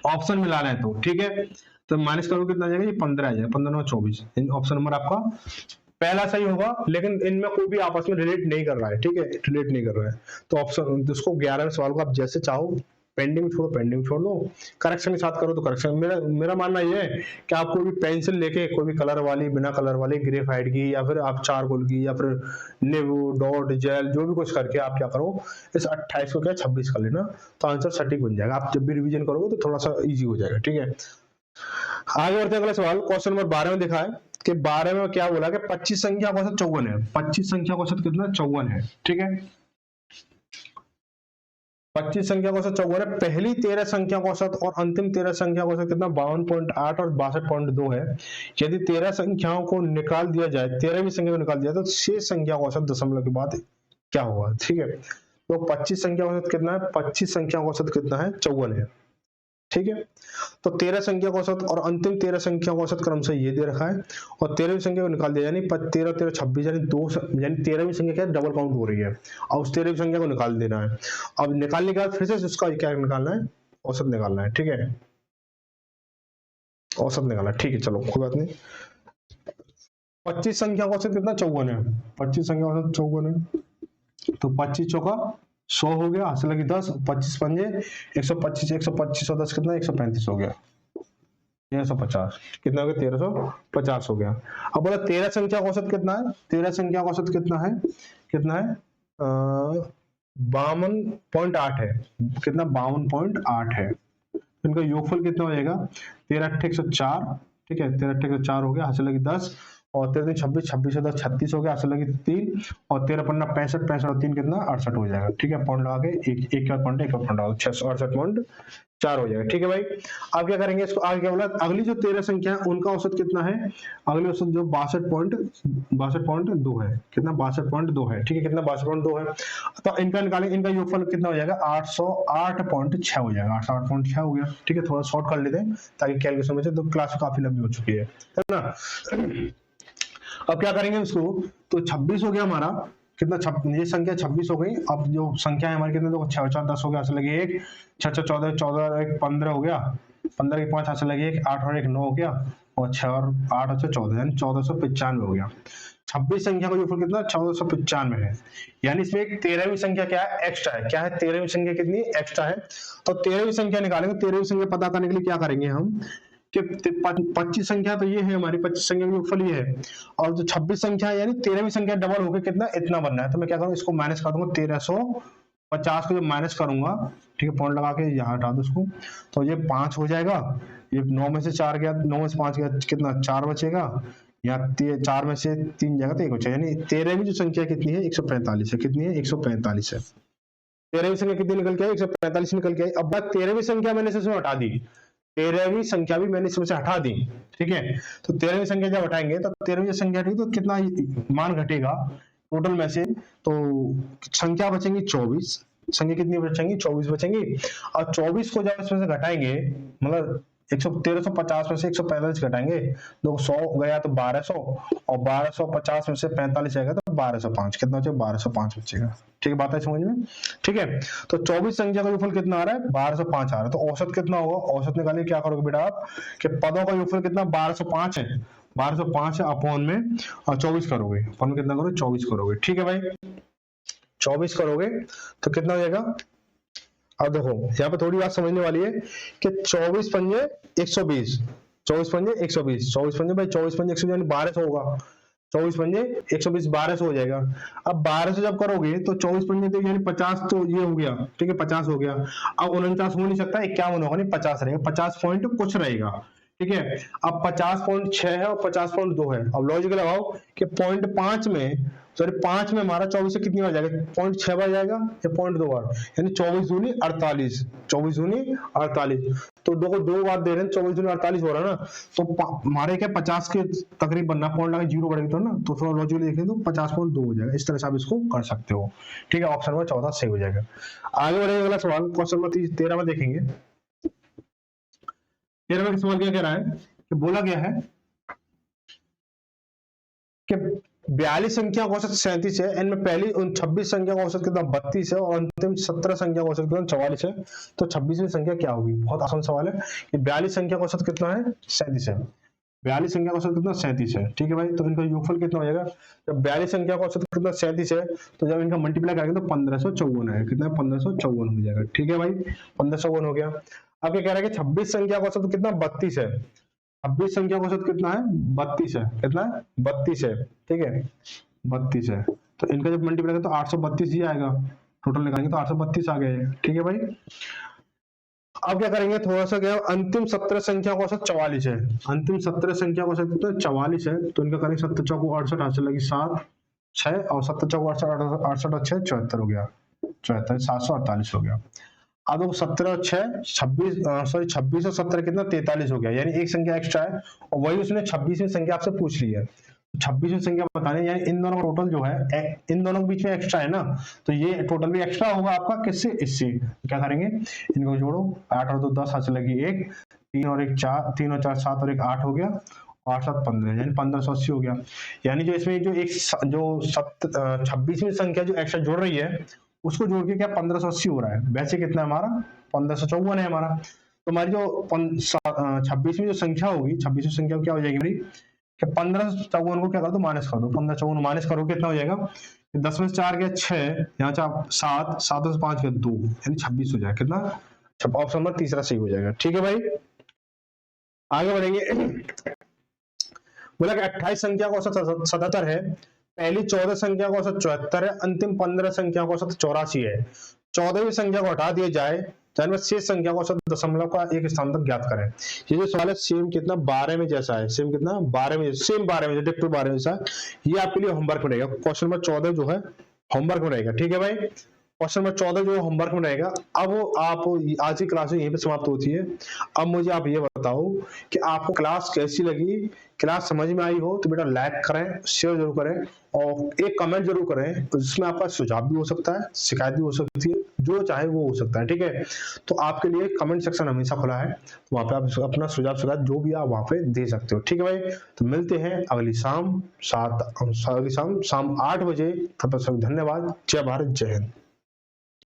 ऑप्शन मिला रहे हैं तो, ठीक है। तो माइनस करो कितना आ जाएगा, ये 15 आ जाएगा, 15 9 24, ऑप्शन नंबर आपका पहला सही होगा। लेकिन इनमें कोई भी आपस में रिलेट नहीं कर रहा है, ठीक है, रिलेट नहीं कर रहा है। तो ऑप्शन इसको 11वें सवाल को आप जैसे चाहो पेंडिंग छोड़ दो, करेक्शन के साथ करो तो करेक्शन। मेरा मानना ये है कि आप कोई भी पेंसिल लेके, कोई भी कलर वाली, बिना कलर वाली, ग्रेफाइट की, या फिर आप चारकोल की, या फिर नींबू डॉट जेल, जो भी कुछ करके आप क्या करो, इस 28 को क्या 26 कर लेना, तो आंसर सटीक बन जाएगा। आप जब भी रिवीजन करोगे तो थोड़ा सा इजी हो जाएगा, ठीक है। आगे बढ़ते हैं अगला सवाल। क्वेश्चन नंबर 12 में दिखा है कि 12 में क्या बोला कि 25 संख्या का औसत 54 है। 25 संख्या का औसत कितना 54 है, ठीक है। 25 संख्या का औसत 54 है। पहली 13 संख्या का औसत और अंतिम 13 संख्या का औसत कितना 52.8 और 62.2 है। यदि 13 संख्याओं को निकाल दिया जाए, 13वीं संख्या को निकाल दिया तो शेष संख्या का औसत दशमलव के बाद क्या होगा, ठीक है। तो 25 संख्या का औसत कितना है, 25 संख्या का औसत कितना है 54 है, ठीक है। तो 13 संख्या का औसत और अंतिम 13 संख्या का औसत क्रमशः ये दे रखा है, और 13वीं संख्या को निकाल दिया, यानी 13 13 26, यानी 2, यानी 13वीं संख्या क्या डबल काउंट हो रही है, और उस 13वीं संख्या को निकाल देना है। अब निकालने के बाद फिर से उसका क्या निकालना है, औसत निकालना है, ठीक है। औसत निकालना है, ठीक है, चलो कोई बात नहीं। 25 संख्या का औसत कितना 54 है, 25 संख्या का औसत 54 है। तो 25 चौका 100 हो गया, हासिल लगी 10, 25 पंजे 125, 125 और 10 कितना 135 हो गया, 1350 कितना हो गया 1350 हो गया। अब बोला 13 संख्या का औसत कितना है, 13 संख्या का औसत कितना है, कितना है 52.8 है, कितना 52.8 है। इनका योगफल कितना हो जाएगा 13 8 104, ठीक है, 13 8 104 हो गया, हासिल लगी 10, और 13 26, 26 10 36 हो गया, हासिल लगी 3, और 13 15 65, 65 और 3 कितना 68 हो जाएगा, ठीक है। पॉइंट लगा के एक का पॉइंट 668.4 हो जाएगा, ठीक है भाई। अब क्या करेंगे इसको आगे, क्या बोला अगली जो 13 संख्या है उनका औसत कितना है, अगली औसत जो 62.2 है, कितना 62.2 है, ठीक है, कितना 62.2 है। तो इनका निकालेंगे, इनका योगफल कितना हो जाएगा 808.6 हो जाएगा, 808.6 हो गया, ठीक है। थोड़ा शॉर्ट कर लेते हैं ताकि कैलकुलेशन में, तो क्लास काफी लंबी हो चुकी है ना। अब क्या करेंगे इसको, तो 26 हो गया हमारा, कितना ये संख्या 26 हो गई। अब जो संख्या है हमारी कितने, देखो 6 4 10 हो गया, हासिल लगी 1, 6 6 14, 14 1 15 हो गया, 15 के 5 हासिल लगी 1, 8 और 1 9 हो गया, और 6 और 8 और 14, यानी 1495 हो गया। 26 संख्या का योगफल कितना 1495 है, यानी इसमें एक 13वीं संख्या क्या है एक्स्ट्रा है, क्या है 13वीं संख्या कितनी एक्स्ट्रा है। तो 13वीं संख्या निकालेंगे, 13वीं संख्या पता करने के लिए क्या करेंगे हम कि 25 संख्या तो ये है हमारी, 25 संख्या का योगफल ये है, और जो 26 संख्या है यानी 13वीं संख्या डबल होकर कितना इतना बनना है। तो मैं क्या करूँ, इसको माइनस कर दूंगा, 1350 को जब माइनस करूंगा, ठीक है, पॉइंट लगा के यहाँ हटा दो इसको, तो ये 5 हो जाएगा, ये 9 में से 4 गया, 9 में से 5 गया, कितना 4 बचेगा, यहाँ 4 में से 3 जाएगा तो 1 बचेगा, यानी 13वीं जो संख्या कितनी है 145 है, कितनी है 145 है। 13वीं संख्या कितनी निकल के आई 145 निकल के आई। अब बात 13वीं संख्या मैंने इसमें हटा दी, 13वीं संख्या भी मैंने इसमें से हटा दी, ठीक है। तो 13वीं संख्या जब हटाएंगे तो 13वीं संख्या हटेगी तो कितना मान घटेगा टोटल में से, तो संख्या बचेंगी 24, संख्या कितनी बचेंगी 24 बचेंगी, और 24 को जब इसमें से घटाएंगे, मतलब 1350 में से 145 घटाएंगे, तो 100 गया तो 1200, और 1250 में से 45 आएगा तो 1205, कितना बचेगा 1205 बचेगा, ठीक है, बात है समझ में, ठीक है। तो 24 संख्या का योगफल कितना आ रहा है 1205 आ रहा है, तो औसत कितना होगा, औसत निकालिए, क्या करोगे बेटा आप कि पदों का योगफल कितना 1205 है, 1205 है अपॉन में और 24 करोगे, अपॉन में कितना करोगे 24 करोगे, ठीक है भाई। 24 करोगे तो कितना हो जाएगा, अब देखो यहाँ पे थोड़ी बात समझने वाली है कि 24 पंजे 120, 24 पंजे 120, 24 पंजे भाई 24 पंजे 120 यानी 1200 होगा, 24 पंजे 120 1200 हो जाएगा। अब 1200 जब करोगे तो 24 पंजे तो यानी 50 तो ये हो गया, ठीक है 50 हो गया। अब 49 हो नहीं सकता, 51 होगा नहीं 50 रहेगा, 50 पॉइंट कुछ रहेगा, ठीक है। अब 50.6 है और 50.2 है, अब लॉजिक लगाओ कि 0.5 में, सॉरी 5 में हमारा 24 से कितनी बार जाएगा 0.6 बार जाएगा या 0.2 बार, यानी 24 दूनी 48, 24 दूनी 48, तो दो बार दे रहे हैं, 24 दूनी 48 हो रहा है ना, तो हमारे क्या 50 के तकरीब बनना, पॉइंट लगा 0 बढ़ेगी तो ना, तो थोड़ा लॉजिकली देखें तो 50.2 हो जाएगा, इस तरह से आप इसको कर सकते हो, ठीक है। ऑप्शन नंबर 14 सही हो जाएगा। आगे बढ़ेगा अगला सवाल, क्वेश्चन नंबर 13 में देखेंगे। 13 में सवाल क्या कह रहा है कि बोला गया है कि 42 संख्या का औसत 37 है, इनमें पहली 26 संख्या का औसत कितना 32 है, और अंतिम 17 संख्या का औसत कितना 44 है, तो 26वीं संख्या क्या होगी। बहुत आसान सवाल है कि 42 संख्या का औसत कितना है 37 है, 42 संख्या का औसत कितना 37 है, ठीक है भाई। तो इनका योगफल कितना हो जाएगा, जब 42 संख्या का औसत कितना 37 है, तो जब इनका मल्टीप्लाई करेंगे तो 1554 है, कितना 1554 हो जाएगा, ठीक है भाई 1554 हो गया। अब क्या कह रहा है कि 26 संख्या का औसत कितना 32 है, 26 संख्या का औसत कितना है 32 है, कितना है 32 है, ठीक है 32 है। तो इनका जब मल्टीप्लाई करें तो 832 ही आएगा, टोटल निकालेंगे तो 832 आ गए, ठीक है भाई। अब क्या करेंगे, थोड़ा सा क्या, अंतिम 17 संख्या को 44 है, अंतिम 17 संख्या को 44 है, तो इनका करेंगे 7 चौको 68, 8 लगी 7 6 और 7 चौको 68, 68 और 6 74 हो गया, 74 748 हो गया। अब देखो 17 6 26 सॉरी 26 और 17 कितना 43 हो गया, यानी एक संख्या एक्स्ट्रा है, और वही उसने 26वीं संख्या आपसे पूछ ली है, 26वीं संख्या बताने, यानी इन दोनों का टोटल जो है, इन दोनों के बीच में एक्स्ट्रा है ना, तो ये टोटल भी एक्स्ट्रा होगा आपका, किससे, इससे। क्या करेंगे, इनको जोड़ो, 8 और 2 10, 8 लगी 1, 3 और 1 4, 3 और 4 7 और 1 8 हो गया, 8 7 15, यानी 1580 हो गया। यानी जो इसमें जो एक जो 26वीं संख्या जो एक्स्ट्रा जोड़ रही है, उसको जोड़ के क्या 1580 हो रहा है, वैसे कितना है हमारा 1554 है हमारा। तो हमारी जो 26वीं जो संख्या होगी, 26वीं संख्या क्या हो जाएगी हमारी, 1554 को क्या कर दो, माइनस कर दो, 1554 माइनस करो कितना हो जाएगा, 10 में से 4 गया 6, यहाँ 7, 7 में से 5 गया 2, यानी 26 हो जाएगा, कितना, ऑप्शन नंबर तीसरा सही हो जाएगा। ठीक है भाई, आगे बढ़ेंगे। बोला कि 28 संख्या को औसत 77 है, पहली 14 संख्या को औसत 74 है, अंतिम 15 संख्या को औसत 84 है, 14वीं संख्या को हटा दिया जाए, शेष संख्या को औसत दशमलव का एक स्थान तक ज्ञात करें। ये जो सवाल है सेम कितना 12 में जैसा है, सेम कितना 12 में, सेम 12 में, डिट्टो 12 में जैसा, ये आपके लिए होमवर्क में रहेगा, क्वेश्चन नंबर 14 जो है होमवर्क में रहेगा। ठीक है भाई, क्वेश्चन नंबर 14 जो होमवर्क में रहेगा। अब आप आज की क्लास यहीं पे समाप्त होती है। अब मुझे आप ये बताओ कि आपको क्लास कैसी लगी, क्लास समझ में आई हो तो बेटा लाइक करें, शेयर जरूर करें, और एक कमेंट जरूर करें, जिसमें आपका सुझाव भी हो सकता है, शिकायत भी हो सकती है, जो चाहे वो हो सकता है। ठीक है, तो आपके लिए कमेंट सेक्शन हमेशा खुला है, तो वहां पे आप अपना सुझाव शिकायत जो भी आप वहां पे दे सकते हो। ठीक है भाई, तो मिलते हैं अगली शाम 8 बजे। तब तक धन्यवाद। जय भारत, जय हिंद।